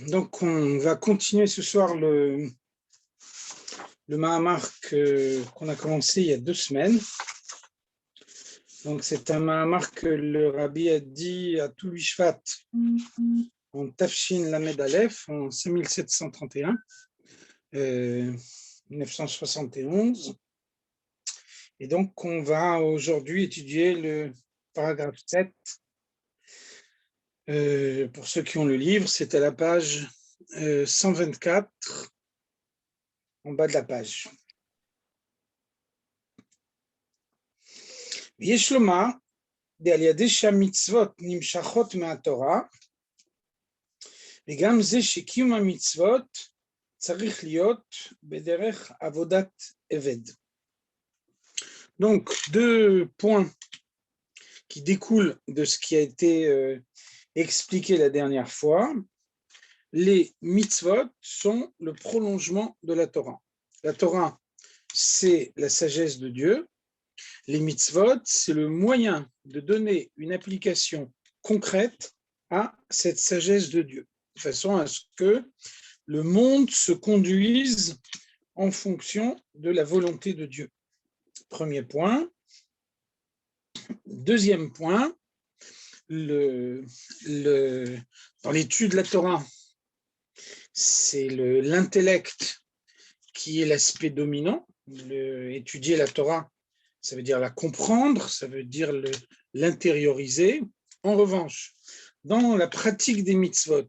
Donc, on va continuer ce soir le Mahamar qu'on a commencé il y a 2 semaines. Donc, c'est un Mahamar que le Rabbi a dit à Toulu Shvat en Tafshin Lamed Aleph en 5731, 1971. Et donc, on va aujourd'hui étudier le paragraphe 7. Pour ceux qui ont le livre, c'est à la page 124, en bas de la page. יש לומר, על ידי שהמצוות נמשכות מהתורה, וגם זה שקיום המצוות צריך להיות בדרך עבודת עבד. Donc, 2 points qui découlent de ce qui a été expliqué la dernière fois. Les mitzvot sont le prolongement de la Torah. La Torah, c'est la sagesse de Dieu. Les mitzvot, c'est le moyen de donner une application concrète à cette sagesse de Dieu, de façon à ce que le monde se conduise en fonction de la volonté de Dieu. Premier point. Deuxième point, dans l'étude de la Torah, c'est l'intellect qui est l'aspect dominant. Étudier la Torah, ça veut dire la comprendre, ça veut dire l'intérioriser. En revanche, dans la pratique des mitzvot,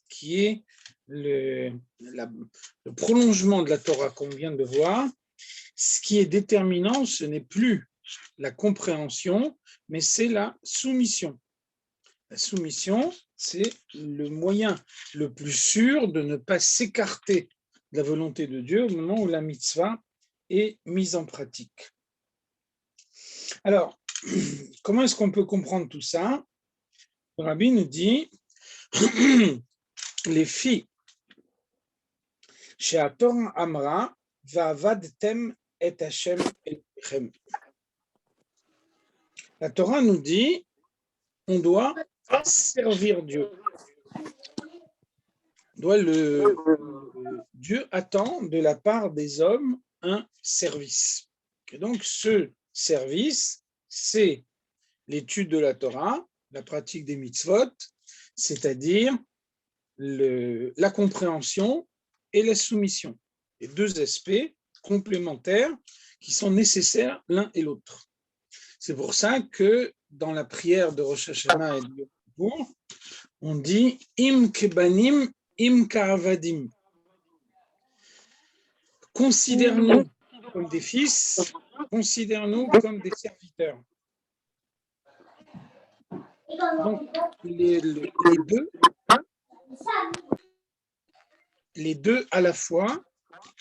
qui est le prolongement de la Torah qu'on vient de voir, ce qui est déterminant, ce n'est plus la compréhension, mais c'est la soumission. La soumission, c'est le moyen le plus sûr de ne pas s'écarter de la volonté de Dieu au moment où la mitzvah est mise en pratique. Alors, comment est-ce qu'on peut comprendre tout ça? Le Rabbi nous dit les filles chez Torah Amra va'avadtem et Hashem Elohechem. La Torah nous dit on doit servir Dieu. Dieu attend de la part des hommes un service. Et donc ce service, c'est l'étude de la Torah, la pratique des mitzvot, c'est-à-dire la compréhension et la soumission. Les 2 aspects complémentaires qui sont nécessaires l'un et l'autre. C'est pour ça que dans la prière de Rosh Hashanah et de Yom Kippour, on dit Im kebanim, im ka'avadim. Considère-nous comme des fils, considère-nous comme des serviteurs. Donc, les deux à la fois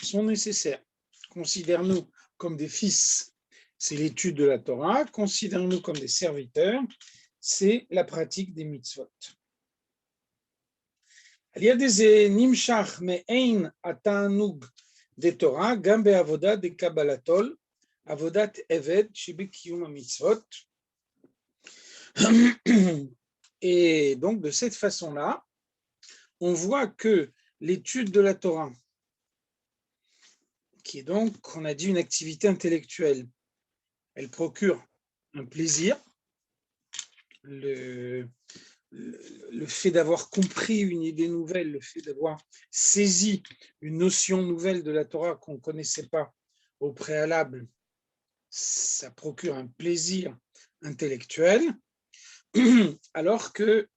sont nécessaires. Considère-nous comme des fils, c'est l'étude de la Torah. Considère-nous comme des serviteurs, c'est la pratique des mitzvot. Il y a des nimshach me'ein atanug de Torah, gam be'avodat de kabbalatol, avodat eved shebekiyum mitzvot. Et donc, de cette façon-là, on voit que l'étude de la Torah, qui est donc, on a dit, une activité intellectuelle, elle procure un plaisir. Le fait d'avoir compris une idée nouvelle, le fait d'avoir saisi une notion nouvelle de la Torah qu'on ne connaissait pas au préalable, ça procure un plaisir intellectuel, alors que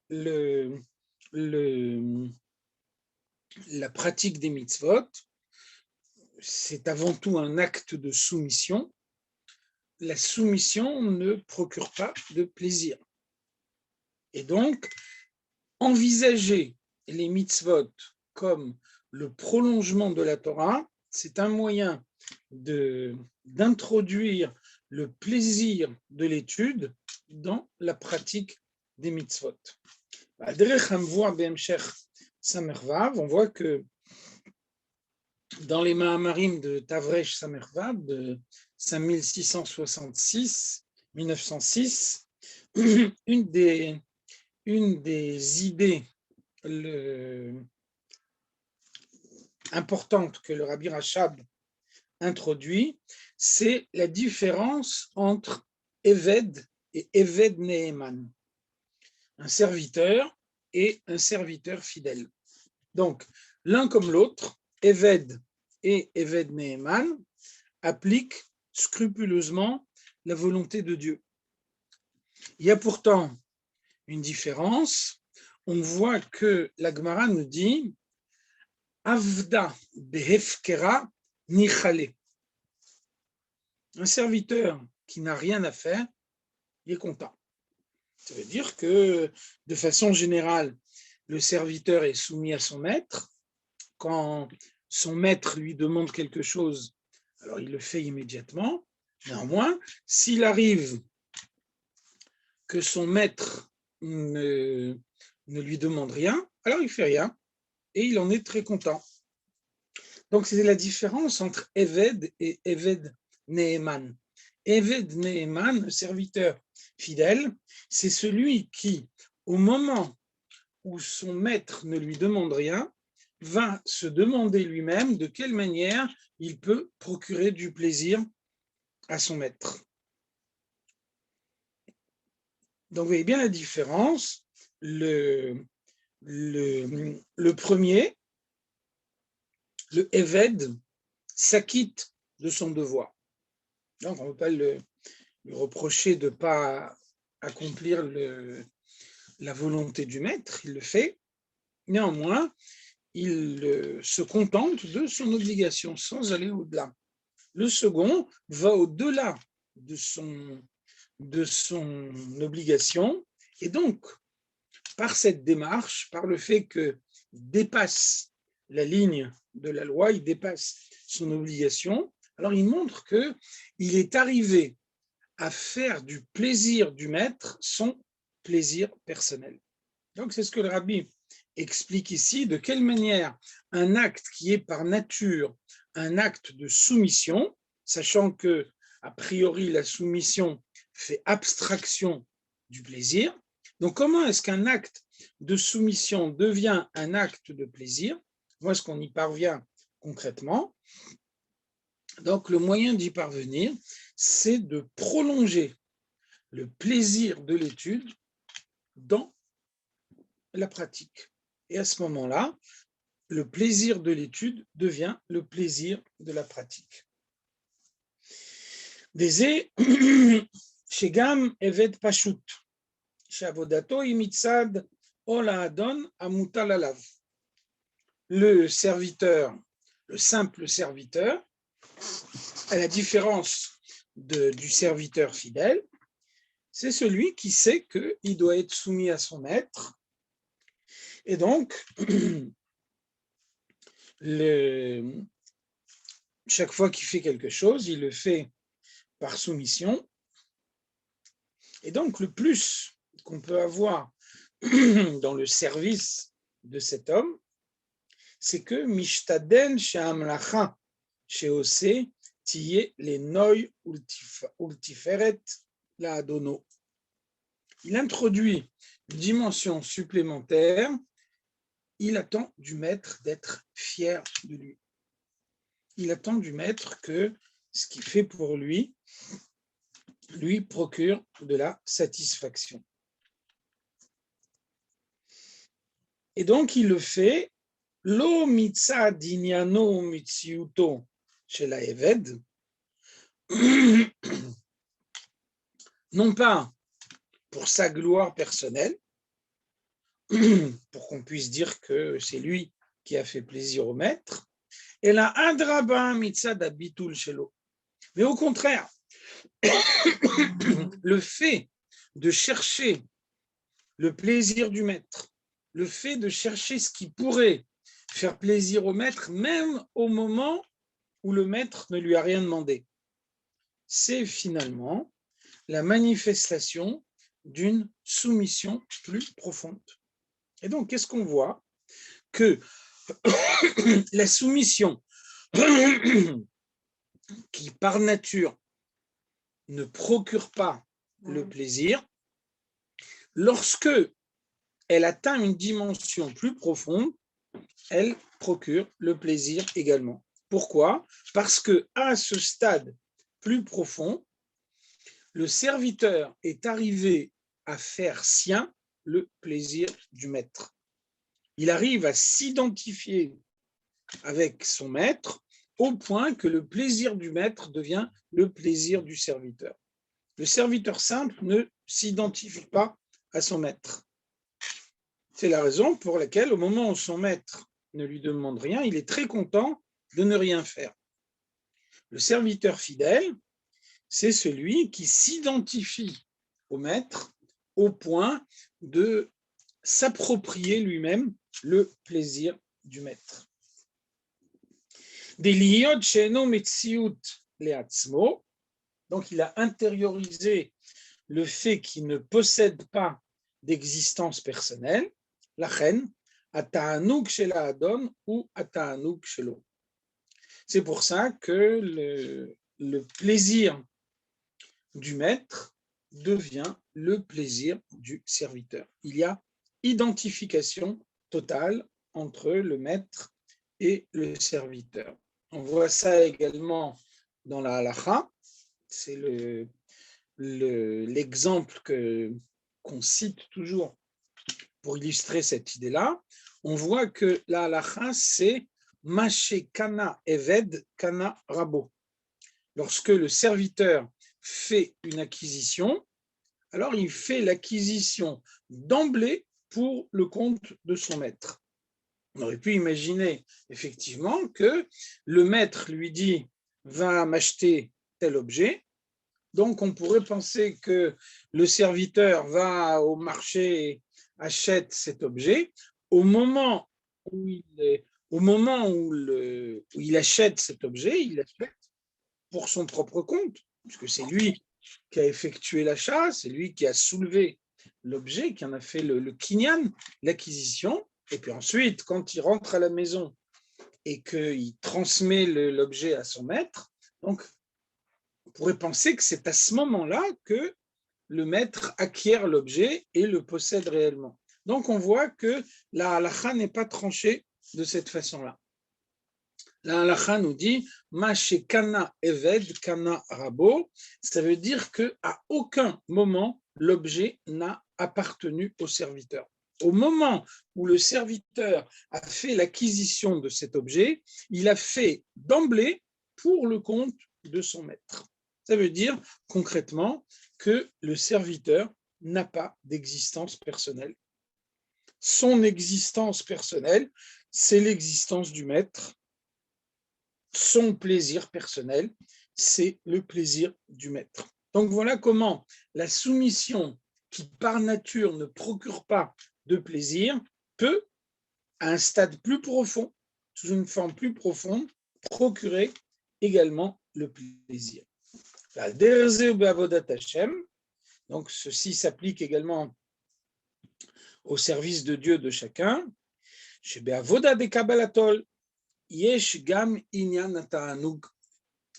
la pratique des mitzvot, c'est avant tout un acte de soumission. La soumission ne procure pas de plaisir. Et donc, envisager les mitzvot comme le prolongement de la Torah, c'est un moyen d'introduire le plaisir de l'étude dans la pratique des mitzvot. On voit que dans les Mahamarim de Tavresh Samervav de 5666-1906, une des idées importante que le Rabbi Rachab introduit, c'est la différence entre Eved et Eved Neeman, un serviteur et un serviteur fidèle. Donc, l'un comme l'autre, Eved et Eved Neeman, appliquent scrupuleusement la volonté de Dieu. Il y a pourtant une différence. On voit que la Gemara nous dit Avda behefkera nichale. Un serviteur qui n'a rien à faire, il est content. Ça veut dire que, de façon générale, le serviteur est soumis à son maître. Quand son maître lui demande quelque chose, alors il le fait immédiatement. Néanmoins, s'il arrive que son maître ne lui demande rien, alors il ne fait rien et il en est très content. Donc, c'est la différence entre Eved et Eved Neeman. Eved Neeman, serviteur fidèle, c'est celui qui, au moment où son maître ne lui demande rien, va se demander lui-même de quelle manière il peut procurer du plaisir à son maître. Donc, vous voyez bien la différence. Le premier, le Eved, s'acquitte de son devoir. Donc, on ne peut pas lui reprocher de ne pas accomplir la volonté du maître, il le fait. Néanmoins, il se contente de son obligation sans aller au-delà. Le second va au-delà de son obligation et donc, par cette démarche, par le fait qu'il dépasse la ligne de la loi, il dépasse son obligation, alors il montre qu'il est arrivé à faire du plaisir du maître son plaisir personnel. Donc c'est ce que le Rabbi explique ici, de quelle manière un acte qui est par nature un acte de soumission, sachant que a priori la soumission fait abstraction du plaisir. Donc comment est-ce qu'un acte de soumission devient un acte de plaisir? Comment est-ce qu'on y parvient concrètement? Donc le moyen d'y parvenir, c'est de prolonger le plaisir de l'étude dans la pratique. Et à ce moment-là, le plaisir de l'étude devient le plaisir de la pratique. Désé, Shegam Eved Pashut, Shavodato Imitzad Ola Adon Amutal Alav. Le serviteur, le simple serviteur, à la différence du serviteur fidèle, c'est celui qui sait qu'il doit être soumis à son maître. Et donc, chaque fois qu'il fait quelque chose, il le fait par soumission. Et donc, le plus qu'on peut avoir dans le service de cet homme, c'est que Mishtaden she'amlacha she'ose tiye le noy ultiferet la adono. Il introduit une dimension supplémentaire. Il attend du maître d'être fier de lui. Il attend du maître que ce qu'il fait pour lui procure de la satisfaction. Et donc, il le fait lo mitza dinyano mitziuto chez la Eved, non pas pour sa gloire personnelle, pour qu'on puisse dire que c'est lui qui a fait plaisir au maître, et la adraba mitza d'abitul shelo. Mais au contraire, le fait de chercher le plaisir du maître, le fait de chercher ce qui pourrait faire plaisir au maître, même au moment où le maître ne lui a rien demandé, c'est finalement la manifestation d'une soumission plus profonde. Et donc, qu'est-ce qu'on voit? Que la soumission qui, par nature, ne procure pas le plaisir, lorsque elle atteint une dimension plus profonde, elle procure le plaisir également. Pourquoi? Parce qu'à ce stade plus profond, le serviteur est arrivé à faire sien le plaisir du maître. Il arrive à s'identifier avec son maître au point que le plaisir du maître devient le plaisir du serviteur. Le serviteur simple ne s'identifie pas à son maître. C'est la raison pour laquelle, au moment où son maître ne lui demande rien, il est très content de ne rien faire. Le serviteur fidèle, c'est celui qui s'identifie au maître au point de s'approprier lui-même le plaisir du maître. Donc il a intériorisé le fait qu'il ne possède pas d'existence personnelle, la reine, ata'anouk shela adon ou ata'anouk shelo. C'est pour ça que le plaisir du maître devient le plaisir du serviteur. Il y a identification totale entre le maître et le serviteur. On voit ça également dans la halakha. C'est l'exemple qu'on cite toujours pour illustrer cette idée-là. On voit que la halakha, c'est Mashe kana eved kana rabo. Lorsque le serviteur fait une acquisition, alors il fait l'acquisition d'emblée pour le compte de son maître. On aurait pu imaginer effectivement que le maître lui dit « va m'acheter tel objet », donc on pourrait penser que le serviteur va au marché et achète cet objet. Au moment où il achète cet objet, il l'achète pour son propre compte, puisque c'est lui qui a effectué l'achat, c'est lui qui a soulevé l'objet, qui en a fait le kinyan, l'acquisition. Et puis ensuite, quand il rentre à la maison et qu'il transmet l'objet à son maître, donc on pourrait penser que c'est à ce moment-là que le maître acquiert l'objet et le possède réellement. Donc on voit que la halakha n'est pas tranchée de cette façon-là. La halakha nous dit Mashe kana eved kana rabo, ça veut dire qu'à aucun moment l'objet n'a appartenu au serviteur. Au moment où le serviteur a fait l'acquisition de cet objet, il a fait d'emblée pour le compte de son maître. Ça veut dire concrètement que le serviteur n'a pas d'existence personnelle. Son existence personnelle, c'est l'existence du maître. Son plaisir personnel, c'est le plaisir du maître. Donc voilà comment la soumission qui par nature ne procure pas de plaisir peut, à un stade plus profond, sous une forme plus profonde, procurer également le plaisir. Donc ceci s'applique également au service de Dieu de chacun.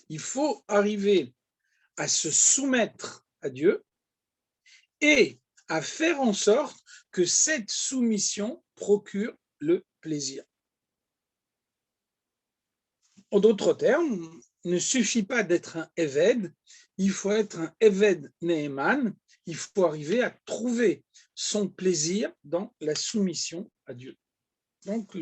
Il faut arriver à se soumettre à Dieu et à faire en sorte que cette soumission procure le plaisir. En d'autres termes, il ne suffit pas d'être un Eved, il faut être un Eved Neeman, il faut arriver à trouver son plaisir dans la soumission à Dieu. Donc,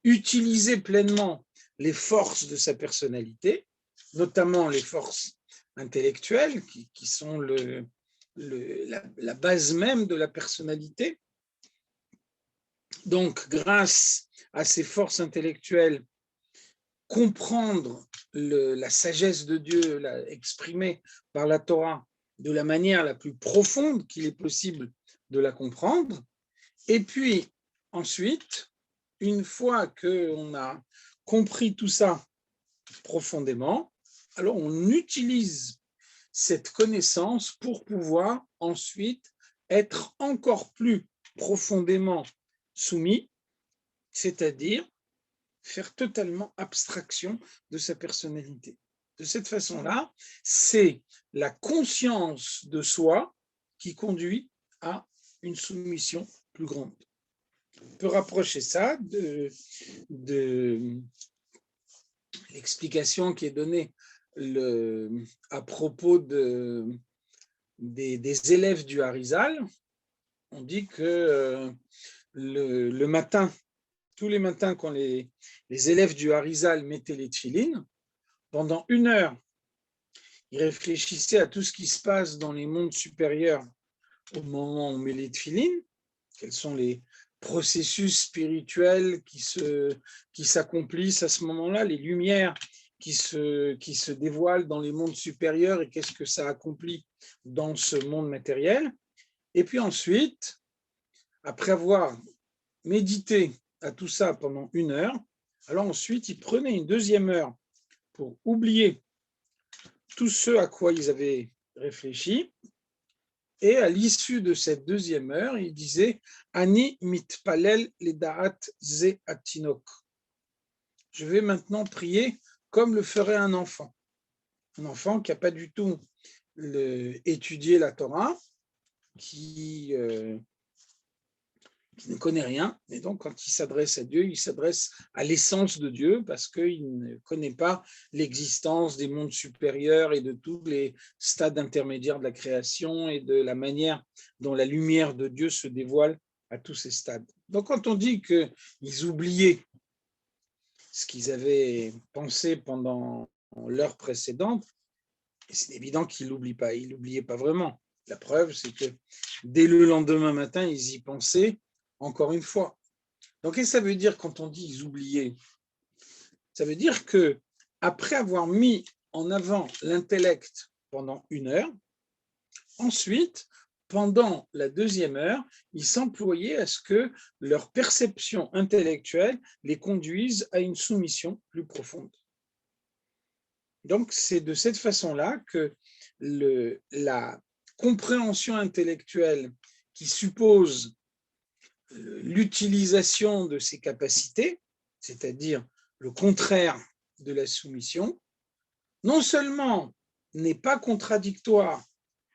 utiliser pleinement les forces de sa personnalité, notamment les forces intellectuelles qui sont la base même de la personnalité. Donc, grâce à ces forces intellectuelles, comprendre la sagesse de Dieu exprimée par la Torah de la manière la plus profonde qu'il est possible de la comprendre. Et puis, ensuite, une fois qu'on a compris tout ça profondément, alors on utilise cette connaissance pour pouvoir ensuite être encore plus profondément soumis, c'est-à-dire faire totalement abstraction de sa personnalité. De cette façon-là, c'est la conscience de soi qui conduit à une soumission plus grande. On peut rapprocher ça de l'explication qui est donnée à propos des élèves du Harizal. On dit que le matin, tous les matins, quand les élèves du Harizal mettaient les tchilines, pendant 1 heure, ils réfléchissaient à tout ce qui se passe dans les mondes supérieurs au moment où on met les tchilines, quels sont les processus spirituels qui s'accomplissent à ce moment-là, les lumières qui se dévoilent dans les mondes supérieurs et qu'est-ce que ça accomplit dans ce monde matériel. Et puis ensuite, après avoir médité à tout ça pendant 1 heure, alors ensuite, ils prenaient une 2e heure pour oublier tout ce à quoi ils avaient réfléchi. Et à l'issue de cette 2e heure, il disait Ani mitpalel ledaat ze atinok. Je vais maintenant prier comme le ferait un enfant. Un enfant qui n'a pas du tout étudié la Torah, qui ne connaît rien. Et donc, quand il s'adresse à Dieu, il s'adresse à l'essence de Dieu parce qu'il ne connaît pas l'existence des mondes supérieurs et de tous les stades intermédiaires de la création et de la manière dont la lumière de Dieu se dévoile à tous ces stades. Donc, quand on dit qu'ils oubliaient ce qu'ils avaient pensé pendant l'heure précédente, c'est évident qu'ils ne l'oublient pas. Ils ne l'oubliaient pas vraiment. La preuve, c'est que dès le lendemain matin, ils y pensaient encore une fois. Donc, qu'est-ce que ça veut dire quand on dit ils oubliaient? Ça veut dire que après avoir mis en avant l'intellect pendant 1 heure, ensuite, pendant la 2e heure, ils s'employaient à ce que leur perception intellectuelle les conduise à une soumission plus profonde. Donc, c'est de cette façon-là que la compréhension intellectuelle qui suppose l'utilisation de ses capacités, c'est-à-dire le contraire de la soumission, non seulement n'est pas contradictoire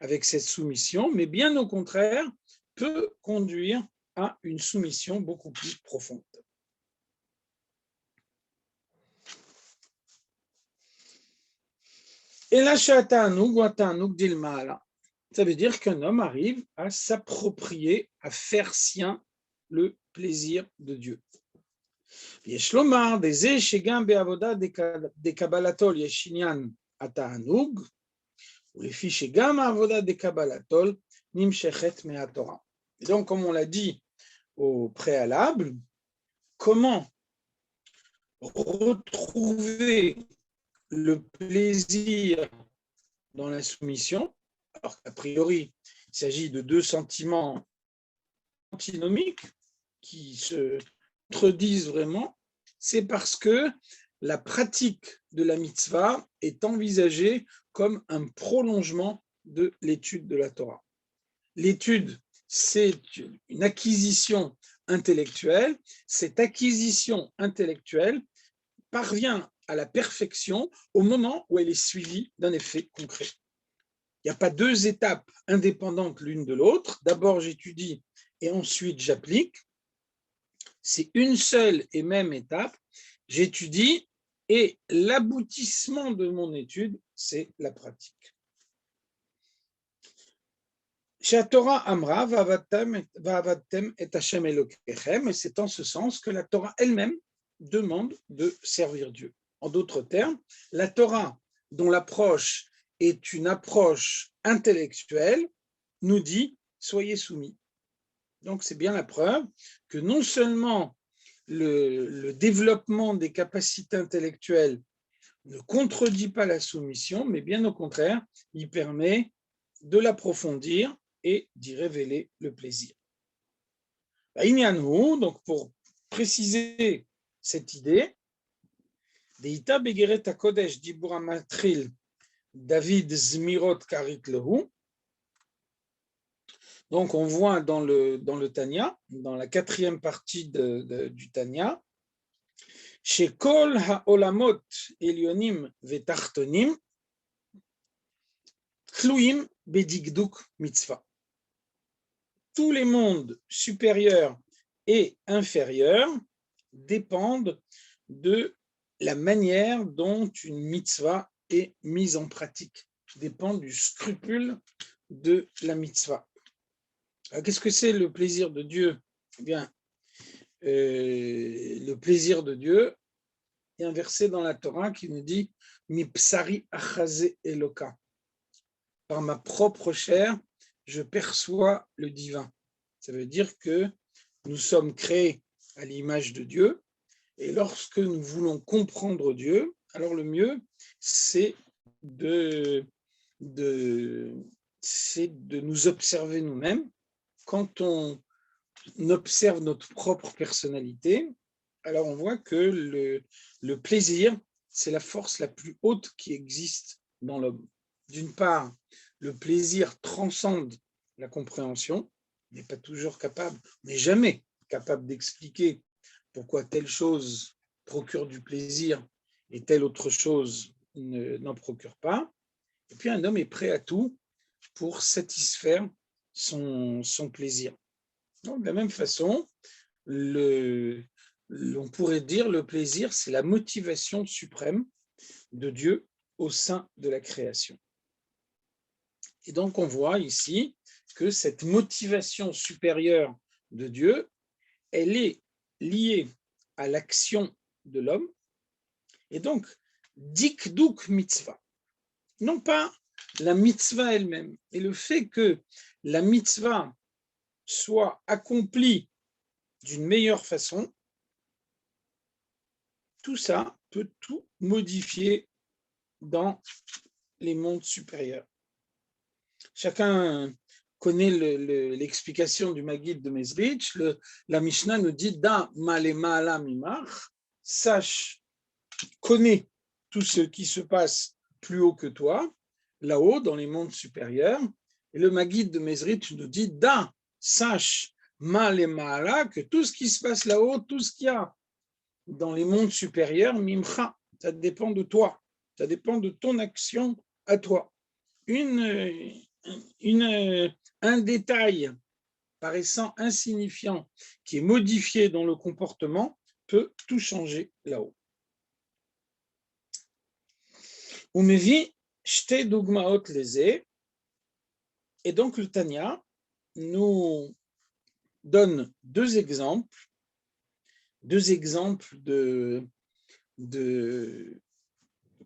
avec cette soumission, mais bien au contraire peut conduire à une soumission beaucoup plus profonde. Et la sha'atanoug ou atanoug dilma'ala, ça veut dire qu'un homme arrive à s'approprier, à faire sien le plaisir de Dieu. יש לומר, בזה שגם בעבודה דקבלתו יש עניין התענוג, ולפי שגם העבודה דקבלתו נמשכת מהתורה. Et donc, comme on l'a dit au préalable, comment retrouver le plaisir dans la soumission, alors qu'a priori, il s'agit de 2 sentiments antinomiques qui se contredisent vraiment, c'est parce que la pratique de la mitzvah est envisagée comme un prolongement de l'étude de la Torah. L'étude, c'est une acquisition intellectuelle. Cette acquisition intellectuelle parvient à la perfection au moment où elle est suivie d'un effet concret. Il n'y a pas 2 étapes indépendantes l'une de l'autre. D'abord, j'étudie et ensuite j'applique. C'est une seule et même étape. J'étudie et l'aboutissement de mon étude, c'est la pratique. Torah Amra va'avadtem et Hashem Elokechem, et c'est en ce sens que la Torah elle-même demande de servir Dieu. En d'autres termes, la Torah, dont l'approche est une approche intellectuelle, nous dit soyez soumis. Donc c'est bien la preuve que non seulement le développement des capacités intellectuelles ne contredit pas la soumission, mais bien au contraire, il permet de l'approfondir et d'y révéler le plaisir. Donc pour préciser cette idée, Deita Begeret HaKodesh Dibur HaMatril David Zmirot Karit Lehu. Donc on voit dans le Tanya, dans la 4e partie du Tanya, chez Kol HaOlamot Elyonim Vetartonim Tluim Bedigduk Mitzvah. tous les mondes supérieurs et inférieurs dépendent de la manière dont une mitzvah est mise en pratique, dépendent du scrupule de la mitzvah. Alors, qu'est-ce que c'est le plaisir de Dieu? Eh bien, le plaisir de Dieu, il y a un verset dans la Torah qui nous dit « Mipsari achaze eloka » par ma propre chair, je perçois le divin. Ça veut dire que nous sommes créés à l'image de Dieu, et lorsque nous voulons comprendre Dieu, alors le mieux, c'est de nous observer nous-mêmes. Quand on observe notre propre personnalité, alors on voit que le plaisir, c'est la force la plus haute qui existe dans l'homme. D'une part, le plaisir transcende la compréhension, on n'est pas toujours capable, on n'est jamais capable d'expliquer pourquoi telle chose procure du plaisir et telle autre chose n'en procure pas. Et puis un homme est prêt à tout pour satisfaire son plaisir. Donc, de la même façon, on pourrait dire le plaisir, c'est la motivation suprême de Dieu au sein de la création. Et donc, on voit ici que cette motivation supérieure de Dieu, elle est liée à l'action de l'homme, et donc, dikduk mitzvah, non pas la mitzvah elle-même, et le fait que la mitzvah soit accomplie d'une meilleure façon, tout ça peut tout modifier dans les mondes supérieurs. Chacun connaît l'explication du Maggid de Mezritch. La Mishnah nous dit « Da malema mimach » sache, connais tout ce qui se passe plus haut que toi, là-haut, dans les mondes supérieurs. Et le Maggid de Mezritch nous dit « Da, sache, malema que tout ce qui se passe là-haut, tout ce qu'il y a dans les mondes supérieurs, mimcha, ça dépend de toi, ça dépend de ton action à toi. Un détail paraissant insignifiant qui est modifié dans le comportement peut tout changer là-haut. On me vit shte dogmaot leze, et donc le Tanya nous donne deux exemples de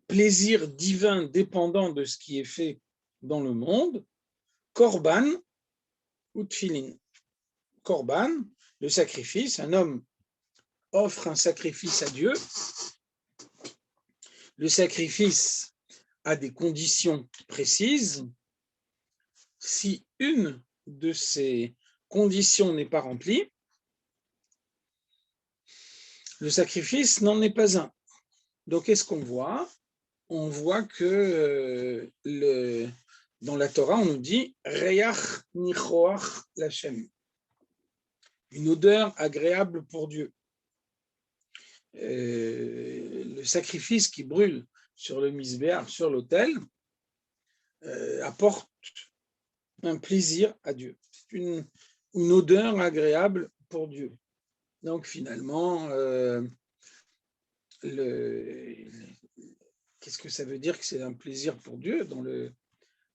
plaisir divin dépendant de ce qui est fait dans le monde, Korban ou Tfilin. Korban, le sacrifice, un homme offre un sacrifice à Dieu. Le sacrifice a des conditions précises. Si une de ces conditions n'est pas remplie, le sacrifice n'en est pas un. Donc, qu'est-ce qu'on voit? On voit que dans la Torah, on nous dit « Reyach nichoach l'Hashem », une odeur agréable pour Dieu. Le sacrifice qui brûle sur le misbéach, sur l'autel, apporte un plaisir à Dieu. C'est une odeur agréable pour Dieu. Donc finalement, qu'est-ce que ça veut dire que c'est un plaisir pour Dieu? Dans le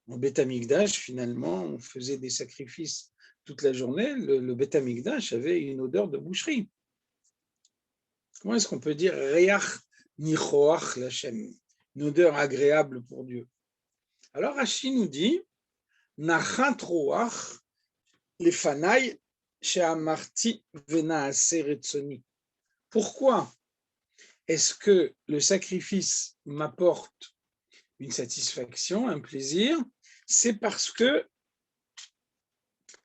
Beth Amikdash, finalement, on faisait des sacrifices toute la journée. Le Beth Amikdash avait une odeur de boucherie. Comment est-ce qu'on peut dire Reach nichoach l'Hashem, une odeur agréable pour Dieu? Alors Rashi nous dit Nachat roach lefanai she'amarti venaase retzoni. Pourquoi est-ce que le sacrifice m'apporte une satisfaction, un plaisir? C'est parce que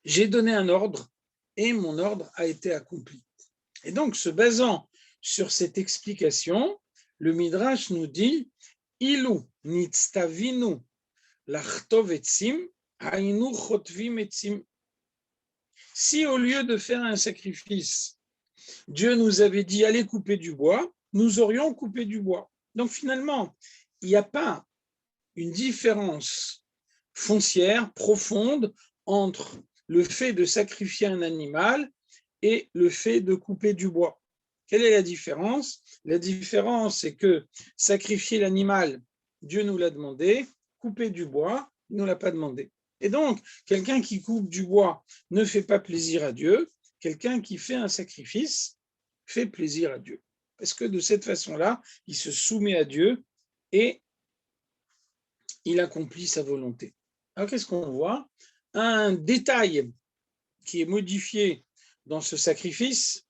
j'ai donné un ordre et mon ordre a été accompli. Et donc, se basant sur cette explication, le Midrash nous dit Ilu nitztavinu lachtov etzim hainu chotvim etzim. Si au lieu de faire un sacrifice, Dieu nous avait dit allez couper du bois, nous aurions coupé du bois. Donc finalement, il n'y a pas une différence foncière profonde entre le fait de sacrifier un animal et le fait de couper du bois. Quelle est la différence? La différence, c'est que sacrifier l'animal, Dieu nous l'a demandé, couper du bois, il ne nous l'a pas demandé. Et donc, quelqu'un qui coupe du bois ne fait pas plaisir à Dieu, quelqu'un qui fait un sacrifice fait plaisir à Dieu. Parce que de cette façon-là, il se soumet à Dieu et il accomplit sa volonté. Alors, qu'est-ce qu'on voit? Un détail qui est modifié dans ce sacrifice,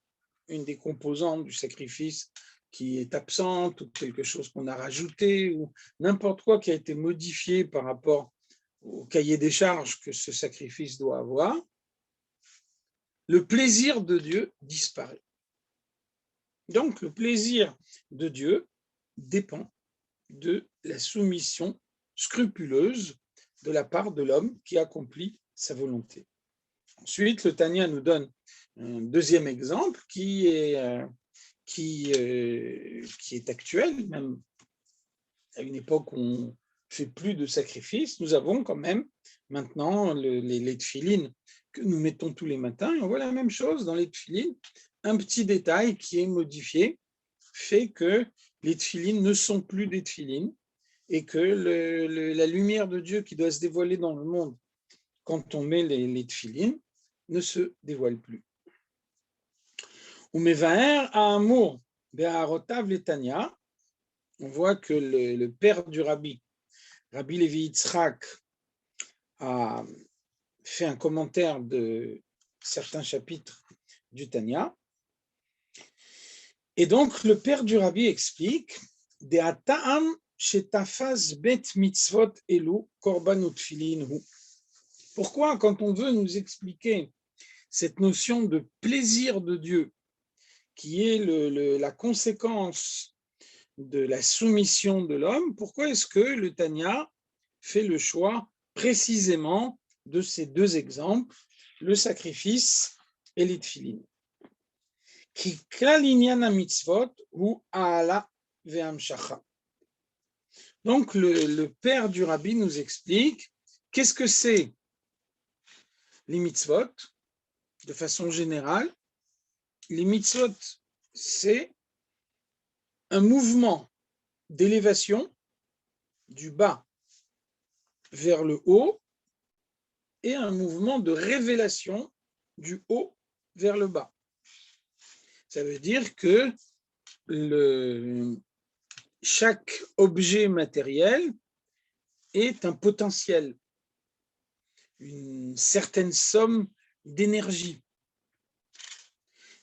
une des composantes du sacrifice qui est absente, ou quelque chose qu'on a rajouté, ou n'importe quoi qui a été modifié par rapport au cahier des charges que ce sacrifice doit avoir, le plaisir de Dieu disparaît. Donc, le plaisir de Dieu dépend de la soumission scrupuleuse de la part de l'homme qui accomplit sa volonté. Ensuite, le Tanya nous donne un deuxième exemple qui est actuel, même à une époque où on ne fait plus de sacrifices. Nous avons quand même maintenant les tefilines que nous mettons tous les matins, et on voit la même chose dans les tefilines. Un petit détail qui est modifié fait que les tefilines ne sont plus des tefilines et que la lumière de Dieu qui doit se dévoiler dans le monde quand on met les tefilines ne se dévoile plus. Umevaer Ha'amur be'arotav letania, on voit que le père du Rabbi Levi Yitzhak, a fait un commentaire de certains chapitres du Tanya. Et donc, le père du Rabbi explique de Ata'am shetafaz bet mitzvot elu korbanut tfilin hu. Pourquoi, quand on veut nous expliquer cette notion de plaisir de Dieu, qui est la conséquence de la soumission de l'homme, pourquoi est-ce que le Tanya fait le choix précisément de ces deux exemples, le sacrifice et les tfilin? Ki klal inyan mitzvot hu aala ve'amshacha. Donc le père du Rabbi nous explique qu'est-ce que c'est les mitzvot de façon générale. Les mitzvot, c'est un mouvement d'élévation du bas vers le haut et un mouvement de révélation du haut vers le bas. Ça veut dire que chaque objet matériel est un potentiel, une certaine somme d'énergie.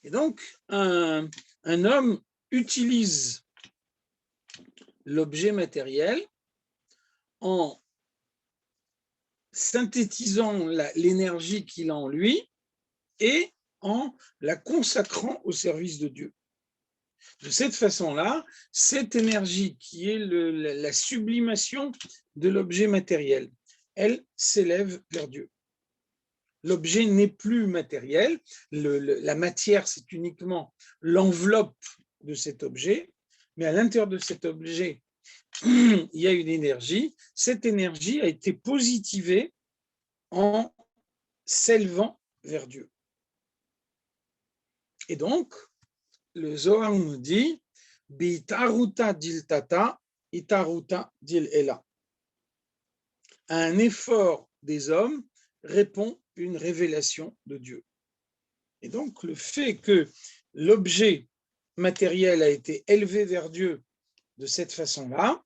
Et donc, un homme utilise l'objet matériel en synthétisant l'énergie qu'il a en lui et en la consacrant au service de Dieu. De cette façon-là, cette énergie qui est la sublimation de l'objet matériel, elle s'élève vers Dieu. L'objet n'est plus matériel, la matière, c'est uniquement l'enveloppe de cet objet, mais à l'intérieur de cet objet, il y a une énergie. Cette énergie a été positivée en s'élevant vers Dieu. Et donc, le Zohar nous dit Bitaruta dil tata, itaruta dil ela. Un effort des hommes répond une révélation de Dieu. Et donc, le fait que l'objet matériel a été élevé vers Dieu de cette façon-là,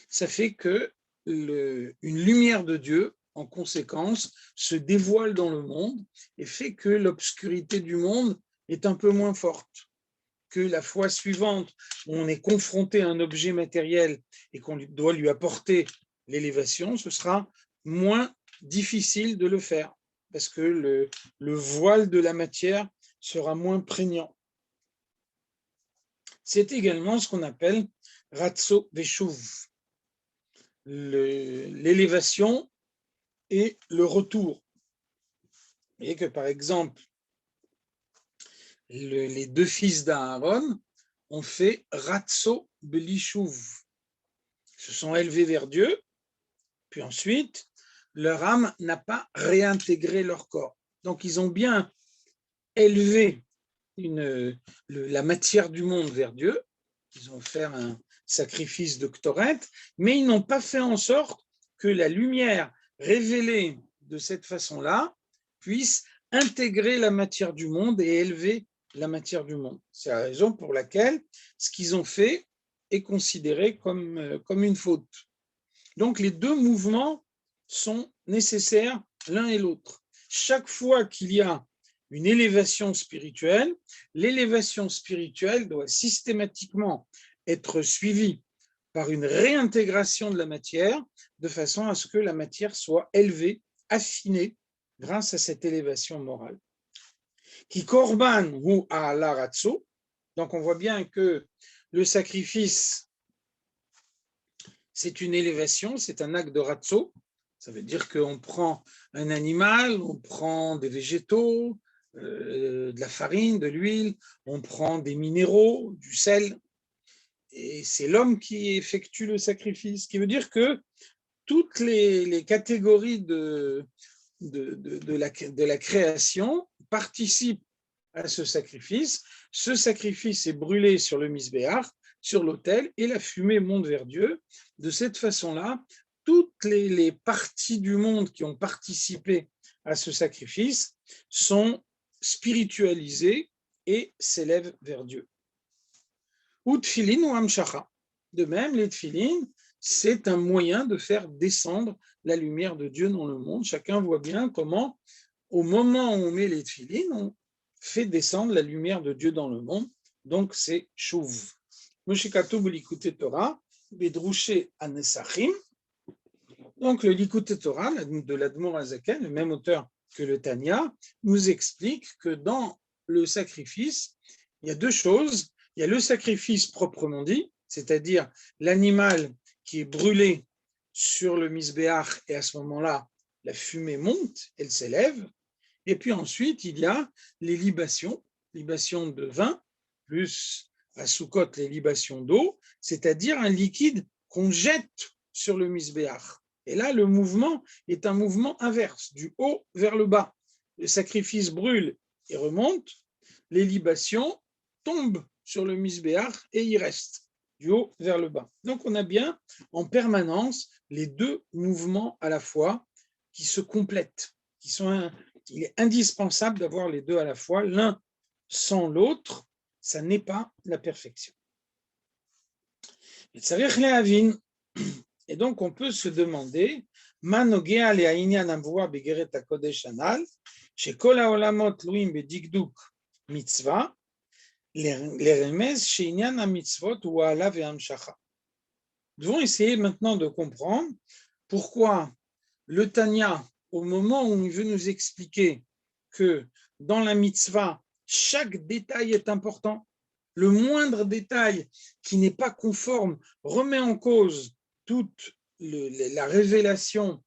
ça fait que une lumière de Dieu, en conséquence, se dévoile dans le monde et fait que l'obscurité du monde est un peu moins forte. Que la fois suivante, où on est confronté à un objet matériel et qu'on doit lui apporter l'élévation, ce sera moins difficile de le faire parce que le voile de la matière sera moins prégnant. C'est également ce qu'on appelle Ratso Veshuv, l'élévation et le retour. Vous voyez que par exemple, les deux fils d'Aaron ont fait Ratso Belishuv, se sont élevés vers Dieu, puis ensuite leur âme n'a pas réintégré leur corps. Donc, ils ont bien élevé la matière du monde vers Dieu. Ils ont fait un sacrifice de Ktoret, mais ils n'ont pas fait en sorte que la lumière révélée de cette façon-là puisse intégrer la matière du monde et élever la matière du monde. C'est la raison pour laquelle ce qu'ils ont fait est considéré comme une faute. Donc les deux mouvements sont nécessaires l'un et l'autre. Chaque fois qu'il y a une élévation spirituelle, l'élévation spirituelle doit systématiquement être suivie par une réintégration de la matière, de façon à ce que la matière soit élevée, affinée, grâce à cette élévation morale. Qui korban ou à l'aratso, donc on voit bien que le sacrifice, c'est une élévation, c'est un acte de ratso. Ça veut dire qu'on prend un animal, on prend des végétaux, de la farine, de l'huile, on prend des minéraux, du sel, et c'est l'homme qui effectue le sacrifice. Ce qui veut dire que toutes les catégories de la création participent à ce sacrifice. Ce sacrifice est brûlé sur le misbéach, sur l'autel, et la fumée monte vers Dieu. De cette façon-là, toutes les parties du monde qui ont participé à ce sacrifice sont spiritualisées et s'élèvent vers Dieu. Ou tfilin ou amshacha. De même, les tfilin, c'est un moyen de faire descendre la lumière de Dieu dans le monde. Chacun voit bien comment, au moment où on met les tfilin, on fait descendre la lumière de Dieu dans le monde. Donc, c'est chouv. Moshe Katuv l'Likutei Torah, Bedrouché Anesachim. Donc, le Likutei Torah de l'Admor Hazaken, le même auteur que le Tanya, nous explique que dans le sacrifice, il y a deux choses. Il y a le sacrifice proprement dit, c'est-à-dire l'animal qui est brûlé sur le misbéach, et à ce moment-là, la fumée monte, elle s'élève. Et puis ensuite, il y a les libations de vin, plus à Soukot les libations d'eau, c'est-à-dire un liquide qu'on jette sur le misbéach. Et là, le mouvement est un mouvement inverse, du haut vers le bas. Le sacrifice brûle et remonte, les libations tombent sur le misbéach et il reste du haut vers le bas. Donc on a bien en permanence les deux mouvements à la fois qui se complètent, il est indispensable d'avoir les deux à la fois, l'un sans l'autre, ça n'est pas la perfection. Et donc on peut se demander, Manogea le Ainyan Amvua Begeret HaKodesh Anal, Shekol HaOlamot Luim Bedigduk Mitzvah, les remez chez Inyan HaMitzvot ou Ha'ala ve'Hamshacha. Nous devons essayer maintenant de comprendre pourquoi le Tanya, au moment où il veut nous expliquer que dans la mitzvah, chaque détail est important, le moindre détail qui n'est pas conforme remet en cause toute la révélation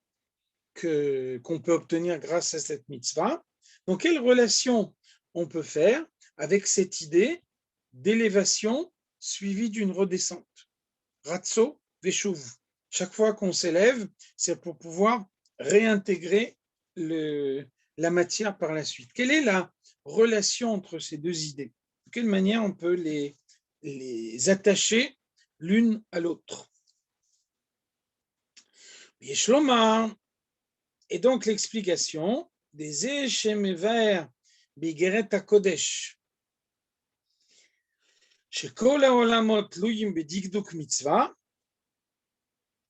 qu'on peut obtenir grâce à cette mitzvah. Donc, quelle relation on peut faire avec cette idée d'élévation suivie d'une redescente? Ratso veshuv. Chaque fois qu'on s'élève, c'est pour pouvoir réintégrer la matière par la suite. Quelle est la relation entre ces deux idées? De quelle manière on peut les attacher l'une à l'autre? Et donc l'explication des Eshemever Bigeret HaKodesh Shekol HaOlamot Luyim Bedigduk Mitzvah.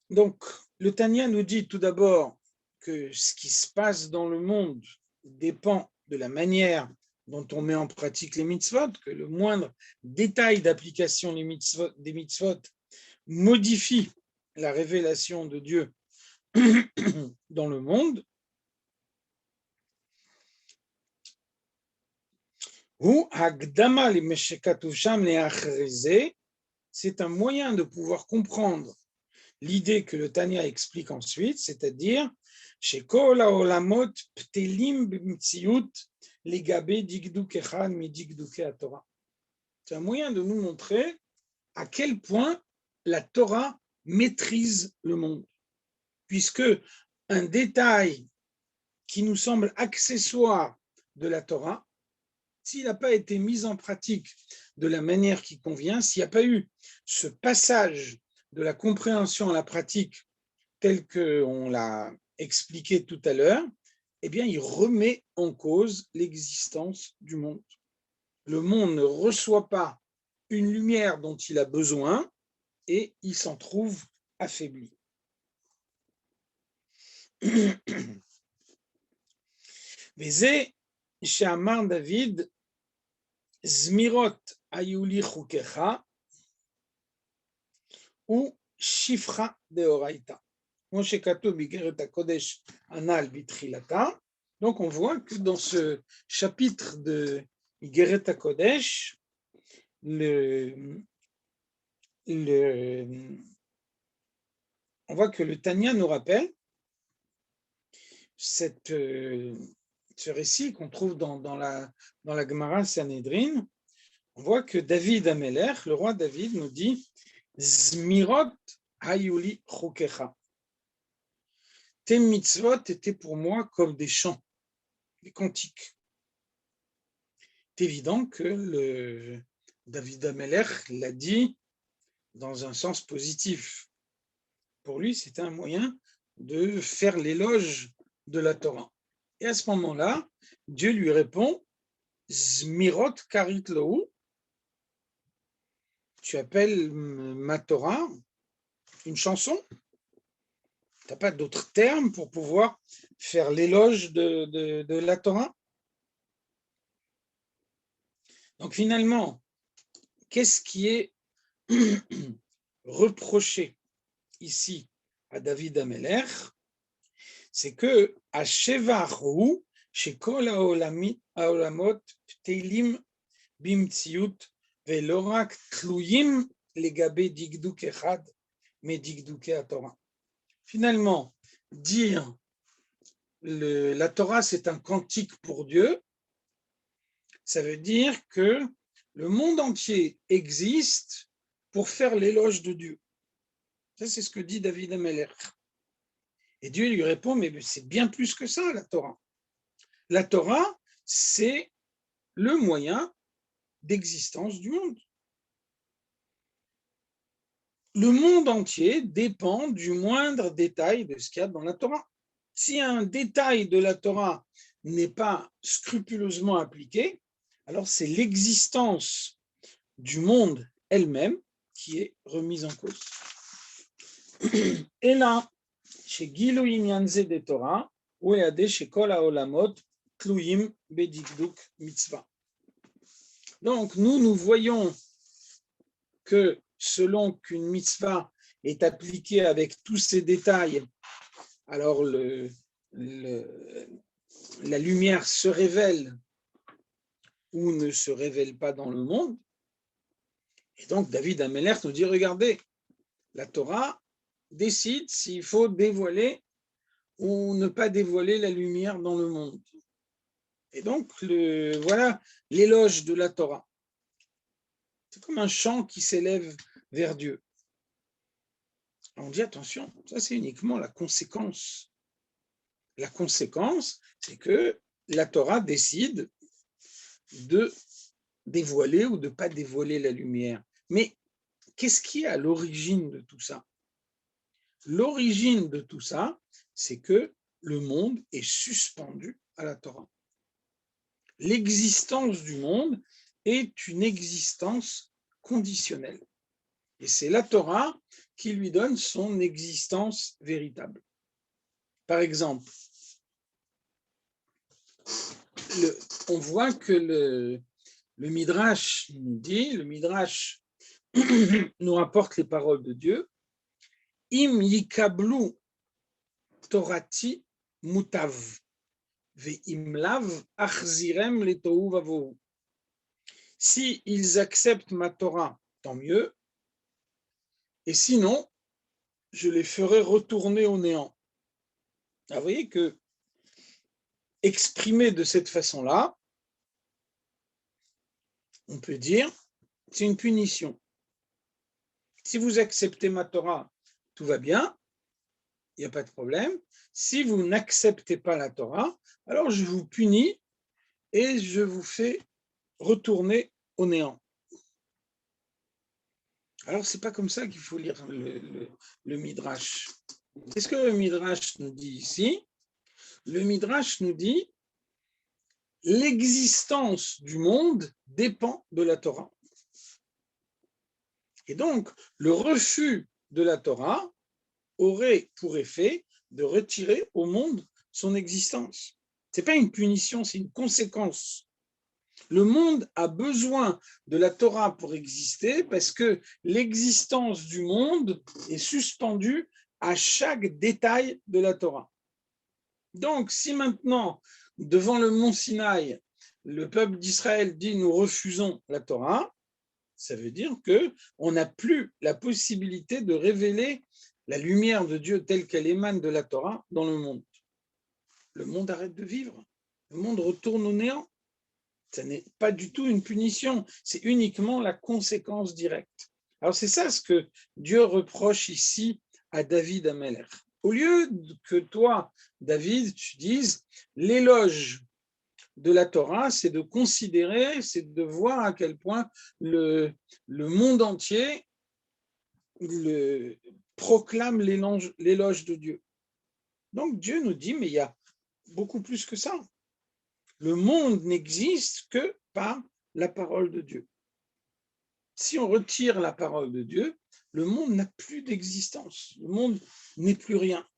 Donc le Tanya nous dit tout d'abord que ce qui se passe dans le monde dépend de la manière dont on met en pratique les mitzvot, que le moindre détail d'application des mitzvot modifie la révélation de Dieu dans le monde. C'est un moyen de pouvoir comprendre l'idée que le Tanya explique ensuite, c'est-à-dire c'est un moyen de nous montrer à quel point la Torah maîtrise le monde, puisque un détail qui nous semble accessoire de la Torah, s'il n'a pas été mis en pratique de la manière qui convient, s'il n'y a pas eu ce passage de la compréhension à la pratique tel qu'on l'a expliqué tout à l'heure, eh bien, il remet en cause l'existence du monde. Le monde ne reçoit pas une lumière dont il a besoin et il s'en trouve affaibli. וזה שאמר דוד, זמירות היו לי חוקיך ושפחה דאורייתא. כמו שכתוב באיגרת הקודש הנ"ל בתחילתה. Donc on voit que dans ce chapitre de Igeret HaKodesh, on voit que le Tanya nous rappelle ce récit qu'on trouve dans la Gemara Sanhedrin. On voit que David Amelech, le roi David, nous dit Zmirot hayuli chokecha. Tes mitzvot étaient pour moi comme des chants, des cantiques. C'est évident que David Amelech l'a dit dans un sens positif. Pour lui, c'était un moyen de faire l'éloge de la Torah. Et à ce moment-là, Dieu lui répond Zmirot karit lohu. Tu appelles ma Torah une chanson? Tu n'as pas d'autre terme pour pouvoir faire l'éloge de la Torah? Donc finalement, qu'est-ce qui est reproché ici à David Amelech? C'est que à Shevahu, Shekol haolamot pteilim bimtziut velorak tluyim legabe digduk echad me digduke haTorah. Finalement, dire la Torah c'est un cantique pour Dieu, ça veut dire que le monde entier existe pour faire l'éloge de Dieu. Ça, c'est ce que dit David Amelech. Et Dieu lui répond, mais c'est bien plus que ça, la Torah. La Torah, c'est le moyen d'existence du monde. Le monde entier dépend du moindre détail de ce qu'il y a dans la Torah. Si un détail de la Torah n'est pas scrupuleusement appliqué, alors c'est l'existence du monde elle-même qui est remise en cause. Et là, chez Gilo Inyanze de Torah, ou Eade chez Kol Haolamot, Tluyim Bedikduk Mitzvah. Donc, nous voyons que selon qu'une mitzvah est appliquée avec tous ses détails, alors la lumière se révèle ou ne se révèle pas dans le monde. Et donc, David Amelech nous dit, regardez, la Torah décide s'il faut dévoiler ou ne pas dévoiler la lumière dans le monde. Et donc, voilà l'éloge de la Torah. C'est comme un chant qui s'élève vers Dieu. On dit attention, ça c'est uniquement la conséquence. La conséquence, c'est que la Torah décide de dévoiler ou de ne pas dévoiler la lumière. Mais qu'est-ce qui est à l'origine de tout ça? L'origine de tout ça, c'est que le monde est suspendu à la Torah. L'existence du monde est une existence conditionnelle. Et c'est la Torah qui lui donne son existence véritable. Par exemple, on voit que le Midrash nous dit, le Midrash nous rapporte les paroles de Dieu, Im yikablu torati mutav ve'im lav achzirem letohu vavohu. Si ils acceptent ma Torah, tant mieux, et sinon, je les ferai retourner au néant. Alors, vous voyez que exprimé de cette façon-là, on peut dire, c'est une punition. Si vous acceptez ma Torah, tout va bien. il n'y a pas de problème. Si vous n'acceptez pas la Torah, alors je vous punis et je vous fais retourner au néant. Alors, ce n'est pas comme ça qu'il faut lire le Midrash. Qu'est-ce que le Midrash nous dit ici? Le Midrash nous dit l'existence du monde dépend de la Torah. Et donc, le refus de la Torah aurait pour effet de retirer au monde son existence. Ce n'est pas une punition, c'est une conséquence. Le monde a besoin de la Torah pour exister parce que l'existence du monde est suspendue à chaque détail de la Torah. Donc, si maintenant, devant le mont Sinaï, le peuple d'Israël dit « nous refusons la Torah », ça veut dire qu'on n'a plus la possibilité de révéler la lumière de Dieu telle qu'elle émane de la Torah dans le monde. Le monde arrête de vivre, le monde retourne au néant. Ce n'est pas du tout une punition, c'est uniquement la conséquence directe. Alors c'est ça ce que Dieu reproche ici à David Amelech. Au lieu que toi, David, tu dises l'éloge de la Torah, c'est de considérer, c'est de voir à quel point le monde entier proclame l'éloge de Dieu. Donc Dieu nous dit, mais il y a beaucoup plus que ça. Le monde n'existe que par la parole de Dieu. Si on retire la parole de Dieu, le monde n'a plus d'existence. Le monde n'est plus rien.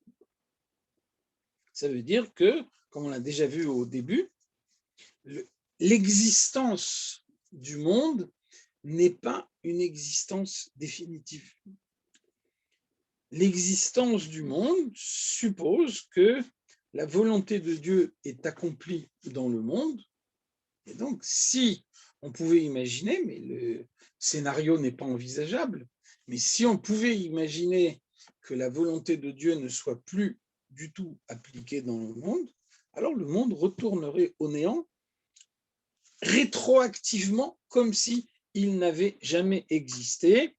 Ça veut dire que, comme on l'a déjà vu au début, l'existence du monde n'est pas une existence définitive. L'existence du monde suppose que la volonté de Dieu est accomplie dans le monde. Et donc, si on pouvait imaginer, mais le scénario n'est pas envisageable, mais si on pouvait imaginer que la volonté de Dieu ne soit plus du tout appliquée dans le monde, alors le monde retournerait au néant rétroactivement comme si il n'avait jamais existé,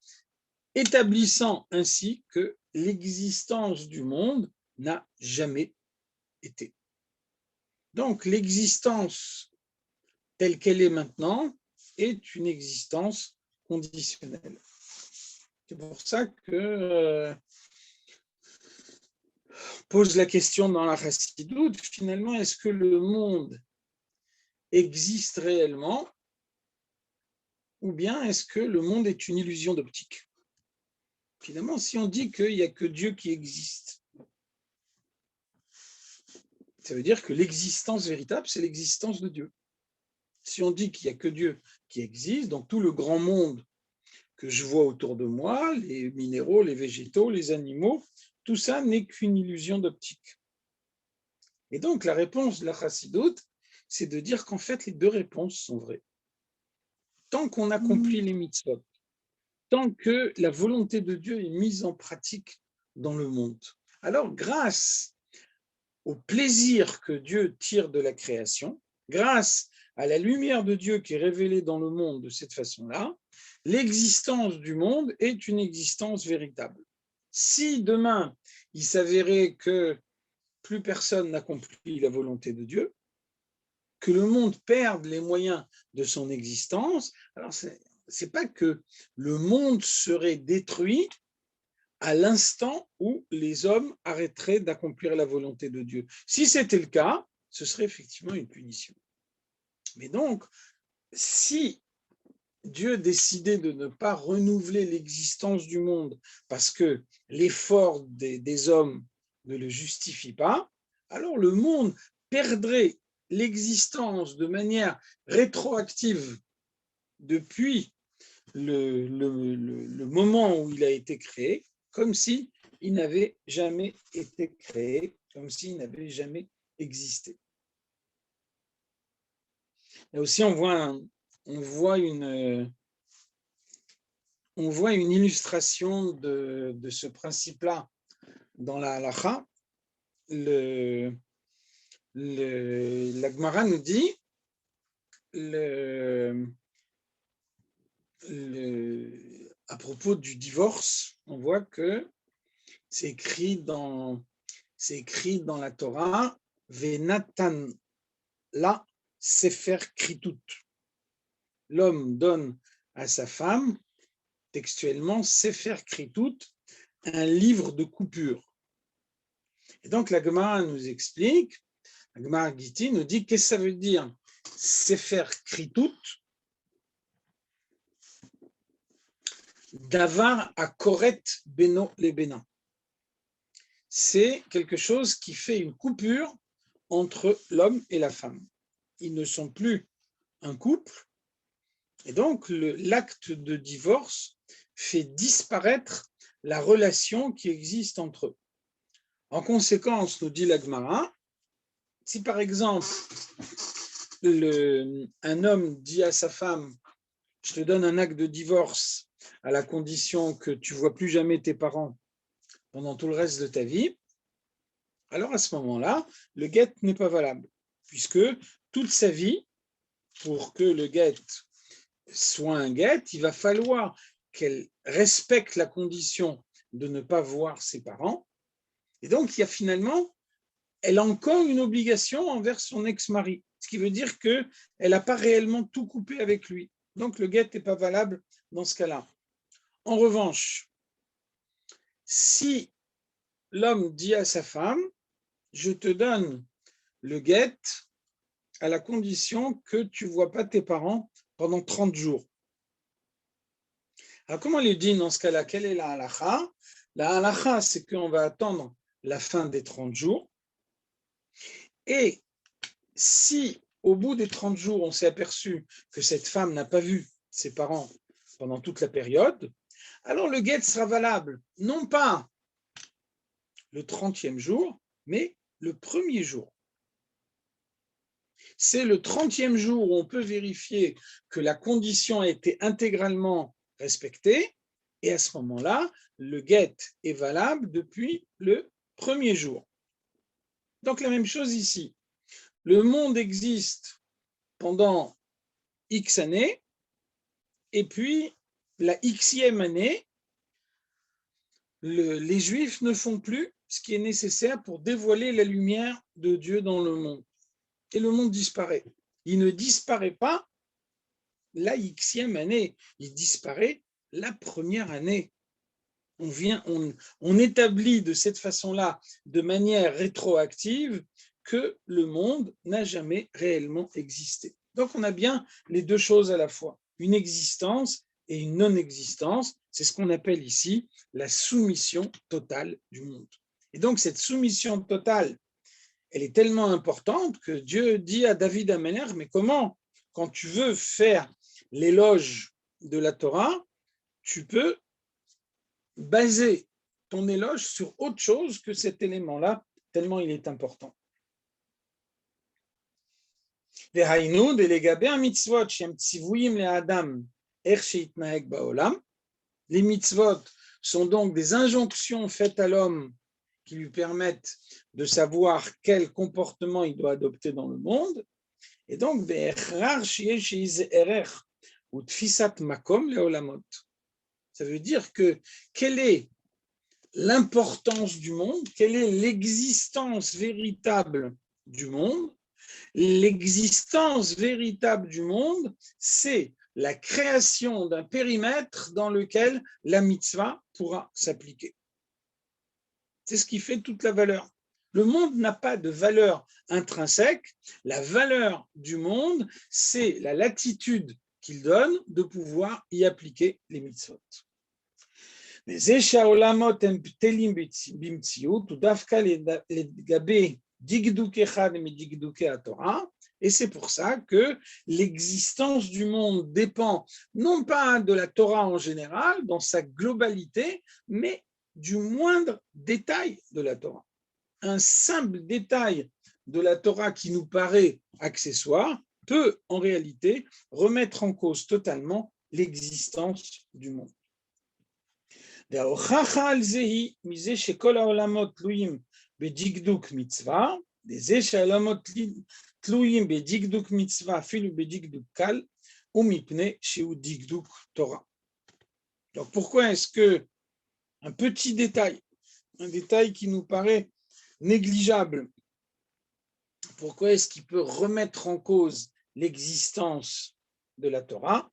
établissant ainsi que l'existence du monde n'a jamais été. Donc l'existence telle qu'elle est maintenant est une existence conditionnelle. C'est pour ça que pose la question dans la Chassidoute, finalement, est-ce que le monde existe réellement ou bien est-ce que le monde est une illusion d'optique? Finalement, si on dit qu'il n'y a que Dieu qui existe, ça veut dire que l'existence véritable, c'est l'existence de Dieu. Si on dit qu'il n'y a que Dieu qui existe, donc tout le grand monde que je vois autour de moi, les minéraux, les végétaux, les animaux, tout ça n'est qu'une illusion d'optique. Et donc la réponse de la Chassidoute, c'est de dire qu'en fait les deux réponses sont vraies. Tant qu'on accomplit les mitzvot, tant que la volonté de Dieu est mise en pratique dans le monde, alors grâce au plaisir que Dieu tire de la création, grâce à la lumière de Dieu qui est révélée dans le monde de cette façon-là, l'existence du monde est une existence véritable. Si demain, il s'avérait que plus personne n'accomplit la volonté de Dieu, que le monde perde les moyens de son existence, alors c'est pas que le monde serait détruit à l'instant où les hommes arrêteraient d'accomplir la volonté de Dieu. Si c'était le cas, ce serait effectivement une punition. Mais donc, si Dieu décidait de ne pas renouveler l'existence du monde parce que l'effort des hommes ne le justifie pas, alors le monde perdrait l'existence de manière rétroactive depuis le moment où il a été créé, comme s'il n'avait jamais été créé, comme s'il n'avait jamais existé. Et aussi, on voit une illustration de ce principe-là dans la halakha. La Gemara nous dit à propos du divorce, on voit que C'est écrit dans la Torah, Venatan la Sefer Kritut. L'homme donne à sa femme, textuellement, Sefer Kritut, un livre de coupure. Et donc la Gemara nous explique, la Gemara Giti nous dit qu'est-ce que ça veut dire Sefer Kritut, Davar Akoret Beno Lebena. C'est quelque chose qui fait une coupure entre l'homme et la femme. Ils ne sont plus un couple, et donc l'acte de divorce fait disparaître la relation qui existe entre eux. En conséquence, nous dit la Gemara, si par exemple un homme dit à sa femme « Je te donne un acte de divorce à la condition que tu ne vois plus jamais tes parents pendant tout le reste de ta vie », alors à ce moment-là, le guet n'est pas valable, puisque toute sa vie, pour que le guet soit un guet, il va falloir qu'elle respecte la condition de ne pas voir ses parents. Et donc, il y a finalement, elle a encore une obligation envers son ex-mari, ce qui veut dire qu'elle n'a pas réellement tout coupé avec lui. Donc, le guet n'est pas valable dans ce cas-là. En revanche, si l'homme dit à sa femme, je te donne le guet à la condition que tu ne vois pas tes parents pendant 30 jours. Alors, comment il dit dans ce cas-là? Quelle est la halakha? La halakha, c'est qu'on va attendre la fin des 30 jours. Et si, au bout des 30 jours, on s'est aperçu que cette femme n'a pas vu ses parents pendant toute la période, alors le guet sera valable, non pas le 30e jour, mais le premier jour. C'est le 30e jour où on peut vérifier que la condition a été intégralement respectée, et à ce moment-là, le guet est valable depuis le premier jour. Donc la même chose ici. Le monde existe pendant X années, et puis la Xème année, les Juifs ne font plus ce qui est nécessaire pour dévoiler la lumière de Dieu dans le monde. Et le monde disparaît. Il ne disparaît pas la Xème année, il disparaît la première année. On établit de cette façon-là, de manière rétroactive, que le monde n'a jamais réellement existé. Donc on a bien les deux choses à la fois, une existence et une non-existence. C'est ce qu'on appelle ici la soumission totale du monde. Et donc cette soumission totale, elle est tellement importante que Dieu dit à David Améler, mais comment, quand tu veux faire l'éloge de la Torah, tu peux baser ton éloge sur autre chose que cet élément-là, tellement il est important. Les mitzvot sont donc des injonctions faites à l'homme qui lui permettent de savoir quel comportement il doit adopter dans le monde. Et donc, ça veut dire que quelle est l'importance du monde, quelle est l'existence véritable du monde? L'existence véritable du monde, c'est la création d'un périmètre dans lequel la mitzvah pourra s'appliquer. C'est ce qui fait toute la valeur. Le monde n'a pas de valeur intrinsèque. La valeur du monde, c'est la latitude qu'il donne de pouvoir y appliquer les mitzvot. Et c'est pour ça que l'existence du monde dépend non pas de la Torah en général, dans sa globalité, mais du moindre détail de la Torah. Un simple détail de la Torah qui nous paraît accessoire peut en réalité remettre en cause totalement l'existence du monde. Donc pourquoi est-ce que un petit détail un détail qui nous paraît négligeable. Pourquoi est-ce qu'il peut remettre en cause l'existence de la Torah?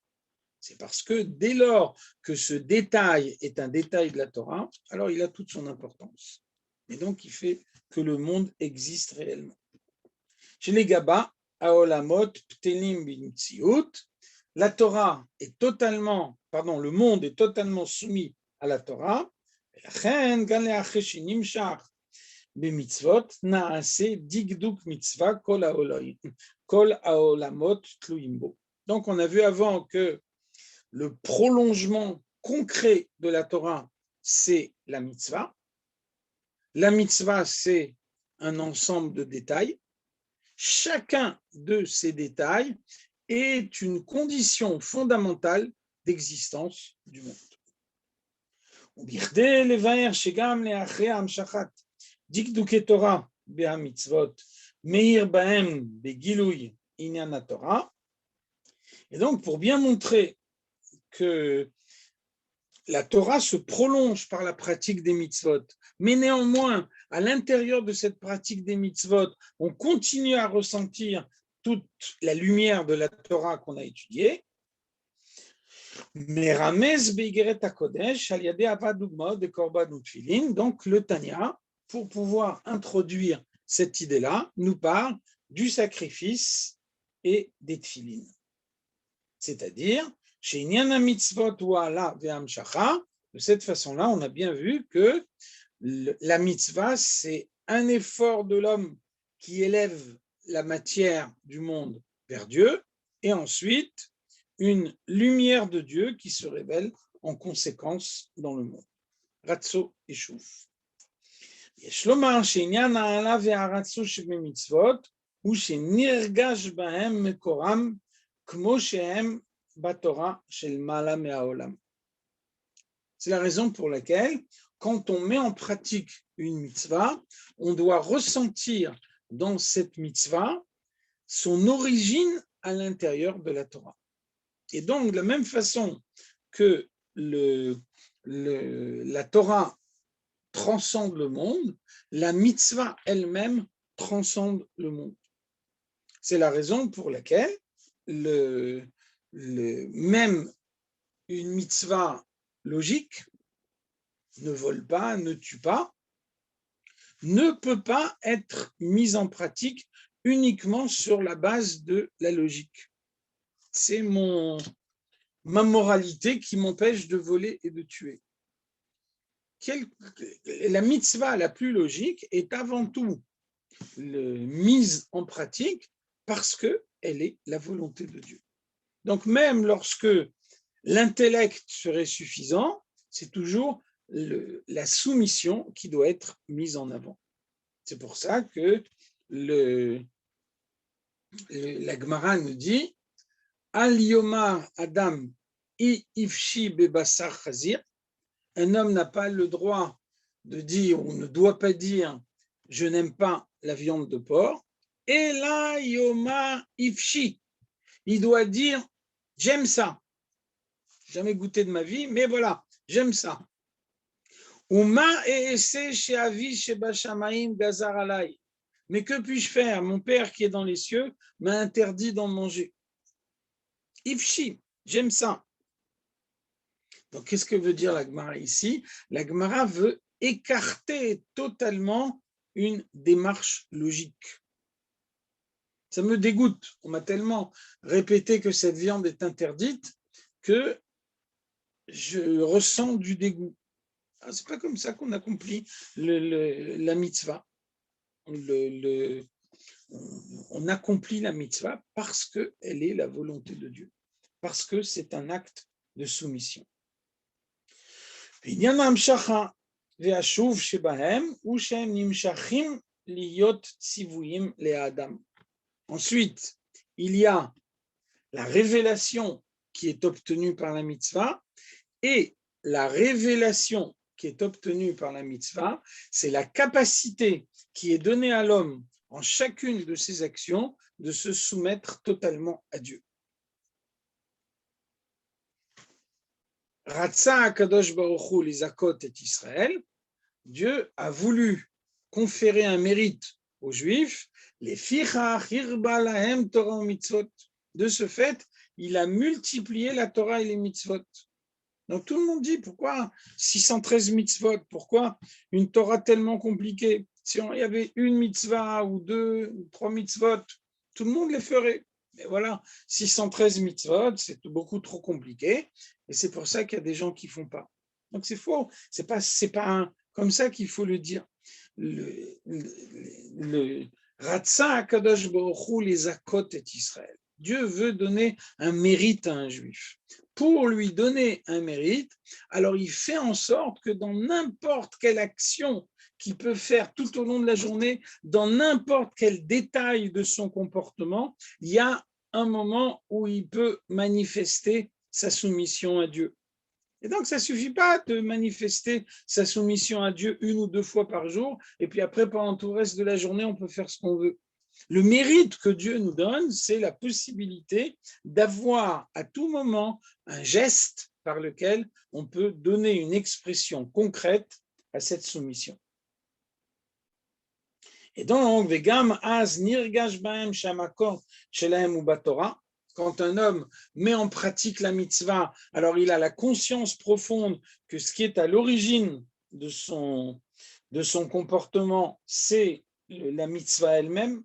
C'est parce que dès lors que ce détail est un détail de la Torah, alors il a toute son importance. Et donc, il fait que le monde existe réellement. Chez les Gaba, Aolamot, Ptelim Bimtsiut, la Torah est totalement, pardon, le monde est totalement soumis à la Torah. Bemitzvot, Naase, Digduk Mitzvah, Kol Aolamot, Tluimbo. Donc, on a vu avant que le prolongement concret de la Torah, c'est la mitzvah. La mitzvah, c'est un ensemble de détails. Chacun de ces détails est une condition fondamentale d'existence du monde. ובכדי לבאר שגם לאחרי המשכת דקדוקי תורה בהמצוות מאיר בהם בגילוי עניין התורה. Et donc, pour bien montrer que la Torah se prolonge par la pratique des mitzvot, mais néanmoins, à l'intérieur de cette pratique des mitzvot, on continue à ressentir toute la lumière de la Torah qu'on a étudiée. Donc le Tanya, pour pouvoir introduire cette idée-là, nous parle du sacrifice et des tfilin. C'est-à-dire, de cette façon-là, on a bien vu que la mitzvah, c'est un effort de l'homme qui élève la matière du monde vers Dieu, et ensuite une lumière de Dieu qui se révèle en conséquence dans le monde. Ratso et Chouf. יש לומר שעניין העלה והרצו שבמצוות הוא שנרגש בהם מקורם כמו שהם בתורה של מעלה מהעולם. C'est la raison pour laquelle, quand on met en pratique une mitzvah, on doit ressentir dans cette mitzvah son origine à l'intérieur de la Torah. Et donc, de la même façon que la Torah transcende le monde, la mitzvah elle-même transcende le monde. C'est la raison pour laquelle même une mitzvah logique, ne vole pas, ne tue pas, ne peut pas être mise en pratique uniquement sur la base de la logique. C'est ma moralité qui m'empêche de voler et de tuer. La mitzvah la plus logique est avant tout mise en pratique parce qu'elle est la volonté de Dieu. Donc même lorsque l'intellect serait suffisant, c'est toujours la soumission qui doit être mise en avant. C'est pour ça que la Gemara nous dit Al yomar Adam i ifshi bebassar chazir. Un homme n'a pas le droit de dire ou ne doit pas dire je n'aime pas la viande de porc. Et là, yomar ifshi, il doit dire j'aime ça. Jamais goûté de ma vie, mais voilà, j'aime ça. Uma e'ese she'avi shebashamaim gazar alay. Mais que puis-je faire? Mon père qui est dans les cieux m'a interdit d'en manger. Ifshi, j'aime ça. Donc, qu'est-ce que veut dire la Gemara ici? La Gemara veut écarter totalement une démarche logique. Ça me dégoûte. On m'a tellement répété que cette viande est interdite que je ressens du dégoût. Ce n'est pas comme ça qu'on accomplit la mitzvah. On accomplit la mitzvah parce qu'elle est la volonté de Dieu, parce que c'est un acte de soumission. Ensuite, il y a la révélation qui est obtenue par la mitzvah, et la révélation qui est obtenue par la mitzvah, c'est la capacité qui est donnée à l'homme en chacune de ses actions de se soumettre totalement à Dieu. Ratza Akadosh Baruch Hu lizakot et Israël, Dieu a voulu conférer un mérite aux Juifs, les fichach hirba lahem Torah mitzvot. De ce fait, il a multiplié la Torah et les mitzvot. Donc tout le monde dit, pourquoi 613 mitzvot? Pourquoi une Torah tellement compliquée? Si il y avait une mitzvah ou deux ou trois mitzvot, tout le monde les ferait. Mais voilà, 613 mitzvot, c'est beaucoup trop compliqué. Et c'est pour ça qu'il y a des gens qui ne font pas. Donc c'est faux. C'est pas comme ça qu'il faut le dire. Le Ratsa Akadosh Baruch Hu les akot et Israël. Dieu veut donner un mérite à un juif. Pour lui donner un mérite, alors il fait en sorte que dans n'importe quelle action qu'il peut faire tout au long de la journée, dans n'importe quel détail de son comportement, il y a un moment où il peut manifester sa soumission à Dieu. Et donc, ça ne suffit pas de manifester sa soumission à Dieu une ou deux fois par jour, et puis après, pendant tout le reste de la journée, on peut faire ce qu'on veut. Le mérite que Dieu nous donne, c'est la possibilité d'avoir à tout moment un geste par lequel on peut donner une expression concrète à cette soumission. Et donc, Vegam az nirgash baem shamakor shelahem u batorah. Quand un homme met en pratique la mitzvah, alors il a la conscience profonde que ce qui est à l'origine de son comportement, c'est la mitzvah elle-même,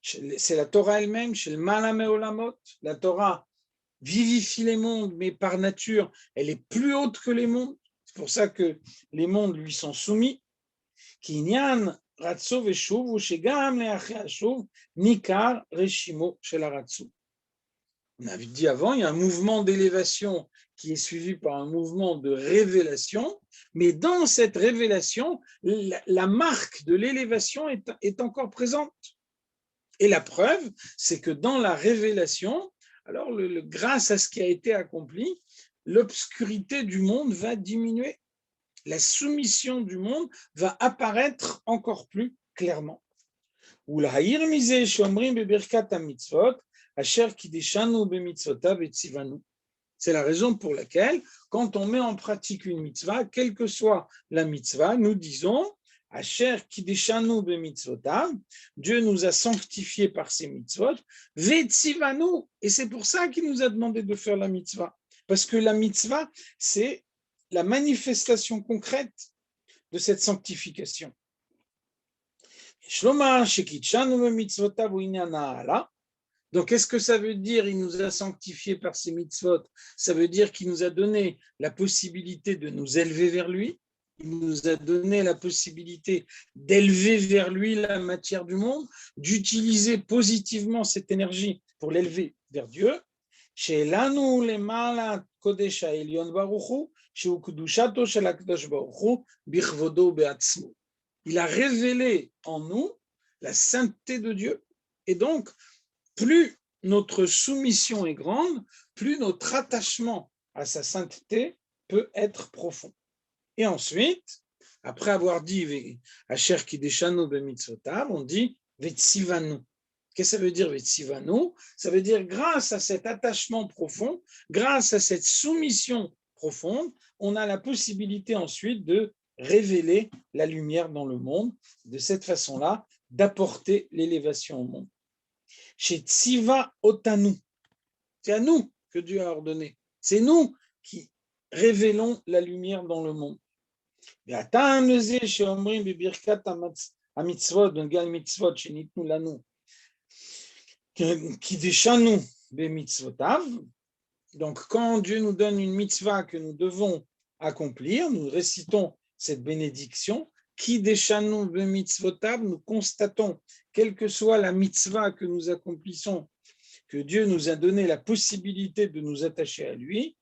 c'est la Torah elle-même, chez le Malame Olamot. La Torah vivifie les mondes, mais par nature, elle est plus haute que les mondes. C'est pour ça que les mondes lui sont soumis. Kinyan Ratso Veshuv, ou Shegam Leachia Shuv, Nikar Reshimo Shel Ratso. On avait dit avant, il y a un mouvement d'élévation qui est suivi par un mouvement de révélation, mais dans cette révélation, la marque de l'élévation est encore présente. Et la preuve, c'est que dans la révélation, alors grâce à ce qui a été accompli, l'obscurité du monde va diminuer. La soumission du monde va apparaître encore plus clairement. C'est la raison pour laquelle, quand on met en pratique une mitzvah, quelle que soit la mitzvah, nous disons Asher kideshanu bemitzvotav, Dieu nous a sanctifiés par ses mitzvot, vetzivanu, et c'est pour ça qu'il nous a demandé de faire la mitzvah, parce que la mitzvah, c'est la manifestation concrète de cette sanctification. Donc, qu'est-ce que ça veut dire? Il nous a sanctifiés par ses mitzvot. Ça veut dire qu'il nous a donné la possibilité de nous élever vers lui. Il nous a donné la possibilité d'élever vers lui la matière du monde, d'utiliser positivement cette énergie pour l'élever vers Dieu. Il a révélé en nous la sainteté de Dieu. Et donc, plus notre soumission est grande, plus notre attachement à sa sainteté peut être profond. Et ensuite, après avoir dit Asher kideshanu bemitzvotav, on dit Vetsivanu. Qu'est-ce que ça veut dire Vetsivanu? Ça veut dire grâce à cet attachement profond, grâce à cette soumission profonde, on a la possibilité ensuite de révéler la lumière dans le monde, de cette façon-là, d'apporter l'élévation au monde. Chez Tziva Otanu, c'est à nous que Dieu a ordonné. C'est nous qui révélons la lumière dans le monde. Donc, quand Dieu nous donne une mitzvah que nous devons accomplir, nous récitons cette bénédiction. Nous constatons, quelle que soit la mitzvah que nous accomplissons, que Dieu nous a donné la possibilité de nous attacher à lui.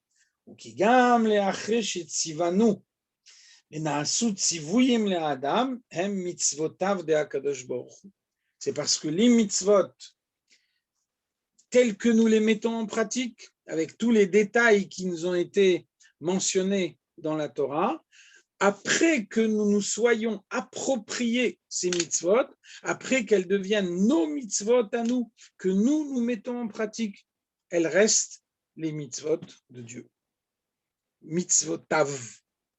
C'est parce que les mitzvot, tels que nous les mettons en pratique, avec tous les détails qui nous ont été mentionnés dans la Torah, après que nous nous soyons appropriés ces mitzvot, après qu'elles deviennent nos mitzvot à nous, que nous mettons en pratique, elles restent les mitzvot de Dieu. Mitzvotav.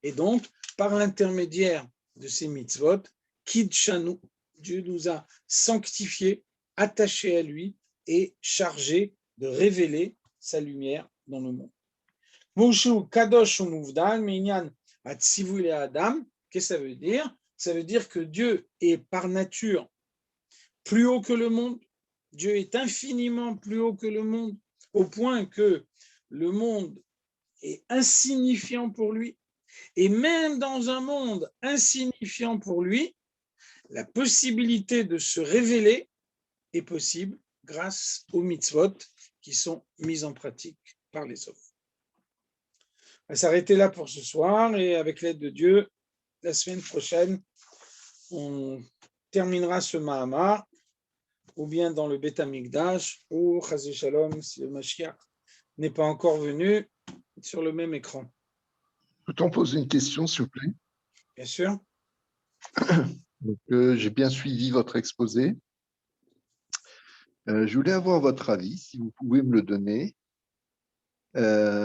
Et donc, par l'intermédiaire de ces mitzvot, Kidshanu, Dieu nous a sanctifiés, attachés à lui et chargés de révéler sa lumière dans le monde. Moshu Kadosh Umuvdal, Minyan Atzivule Adam, qu'est-ce que ça veut dire? Ça veut dire que Dieu est par nature plus haut que le monde. Dieu est infiniment plus haut que le monde, au point que le monde est insignifiant pour lui. Et même dans un monde insignifiant pour lui, la possibilité de se révéler est possible grâce aux mitzvot qui sont mises en pratique par les hommes. On va s'arrêter là pour ce soir et avec l'aide de Dieu, la semaine prochaine, on terminera ce Mahamar, ou bien dans le Beth Amikdash, ou Chazé Shalom, si le Mashiach n'est pas encore venu, sur le même écran. Peut-on poser une question, s'il vous plaît? Bien sûr. Donc, j'ai bien suivi votre exposé. Je voulais avoir votre avis, si vous pouvez me le donner,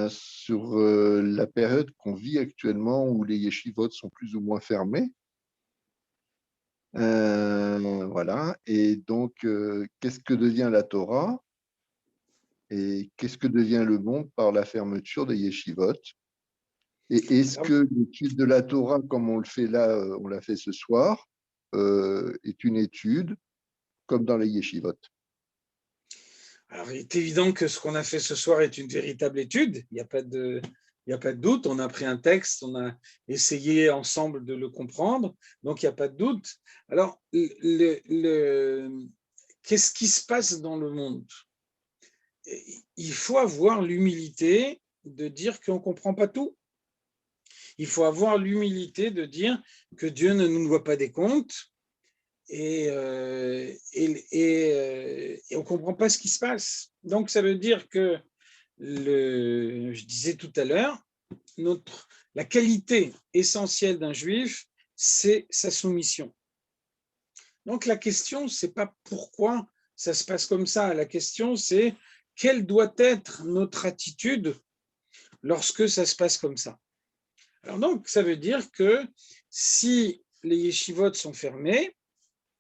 sur la période qu'on vit actuellement où les yeshivot sont plus ou moins fermés. Voilà. Et donc, qu'est-ce que devient la Torah et qu'est-ce que devient le monde par la fermeture des yeshivot? Et est-ce que l'étude de la Torah, comme on le fait là, on l'a fait ce soir, est une étude comme dans les yeshivot? Alors, il est évident que ce qu'on a fait ce soir est une véritable étude. Il n'y a pas de doute. On a pris un texte, on a essayé ensemble de le comprendre. Donc, il n'y a pas de doute. Alors, qu'est-ce qui se passe dans le monde? Il faut avoir l'humilité de dire qu'on ne comprend pas tout. Il faut avoir l'humilité de dire que Dieu ne nous voit pas des comptes et on ne comprend pas ce qui se passe. Donc, ça veut dire que, je disais tout à l'heure, la qualité essentielle d'un juif, c'est sa soumission. Donc, la question, ce n'est pas pourquoi ça se passe comme ça. La question, c'est quelle doit être notre attitude lorsque ça se passe comme ça. Alors donc, ça veut dire que si les yeshivot sont fermés,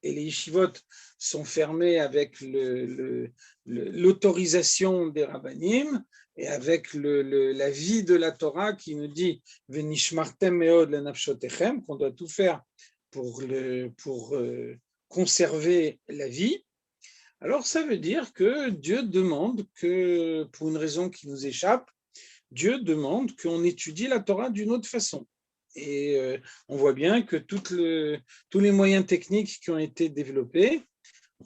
et les yeshivot sont fermés avec l'autorisation des rabbanim et avec la vie de la Torah qui nous dit Venishmartem meod lenafshotechem, qu'on doit tout faire pour conserver la vie. Alors ça veut dire que Dieu demande que, pour une raison qui nous échappe, Dieu demande qu'on étudie la Torah d'une autre façon. Et on voit bien que tous les moyens techniques qui ont été développés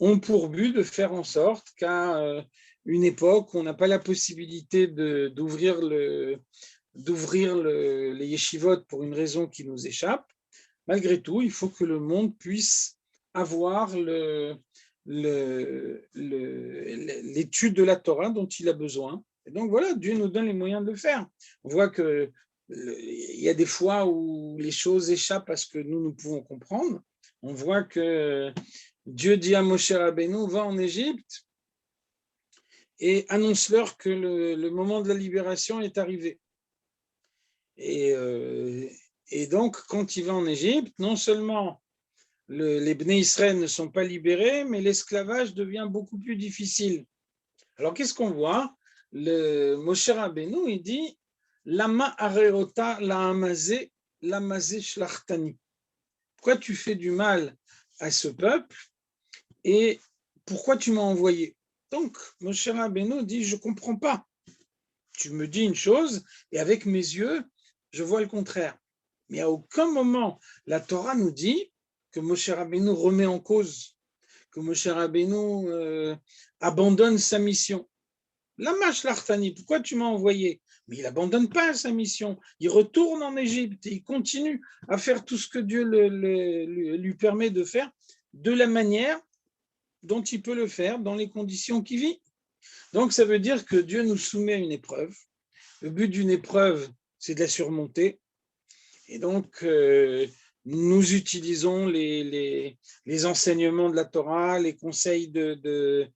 ont pour but de faire en sorte qu'à une époque où on n'a pas la possibilité d'ouvrir les yeshivot pour une raison qui nous échappe, malgré tout, il faut que le monde puisse avoir l'étude de la Torah dont il a besoin. Et donc voilà, Dieu nous donne les moyens de le faire. On voit qu'il y a des fois où les choses échappent à ce que nous pouvons comprendre. On voit que Dieu dit à Moshe Rabbeinu, va en Égypte et annonce-leur que le moment de la libération est arrivé. Et donc, quand il va en Égypte, non seulement les Bnei Israël ne sont pas libérés, mais l'esclavage devient beaucoup plus difficile. Alors, qu'est-ce qu'on voit? Le Moshe Rabbeinu, il dit Lama areota la'amazé shlachtani. Pourquoi tu fais du mal à ce peuple et pourquoi tu m'as envoyé? Donc, Moshe Rabbeinu dit je ne comprends pas. Tu me dis une chose et avec mes yeux, je vois le contraire. Mais à aucun moment, la Torah nous dit que Moshe Rabbeinu remet en cause, que Moshe Rabbeinu abandonne sa mission. Lama shlachtani, pourquoi tu m'as envoyé? Mais il n'abandonne pas sa mission. Il retourne en Égypte et il continue à faire tout ce que Dieu lui permet de faire de la manière dont il peut le faire, dans les conditions qu'il vit. Donc, ça veut dire que Dieu nous soumet à une épreuve. Le but d'une épreuve, c'est de la surmonter. Et donc, nous utilisons les enseignements de la Torah, les conseils des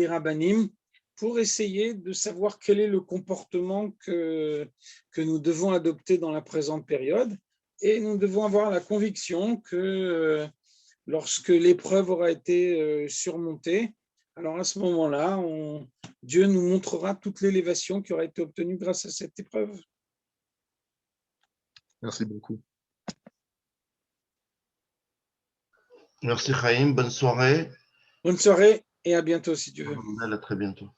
rabbanim, pour essayer de savoir quel est le comportement que nous devons adopter dans la présente période. et nous devons avoir la conviction que lorsque l'épreuve aura été surmontée, alors à ce moment-là, Dieu nous montrera toute l'élévation qui aura été obtenue grâce à cette épreuve. Merci beaucoup. Merci Chaim, bonne soirée. Bonne soirée et à bientôt si Dieu veut. À très bientôt.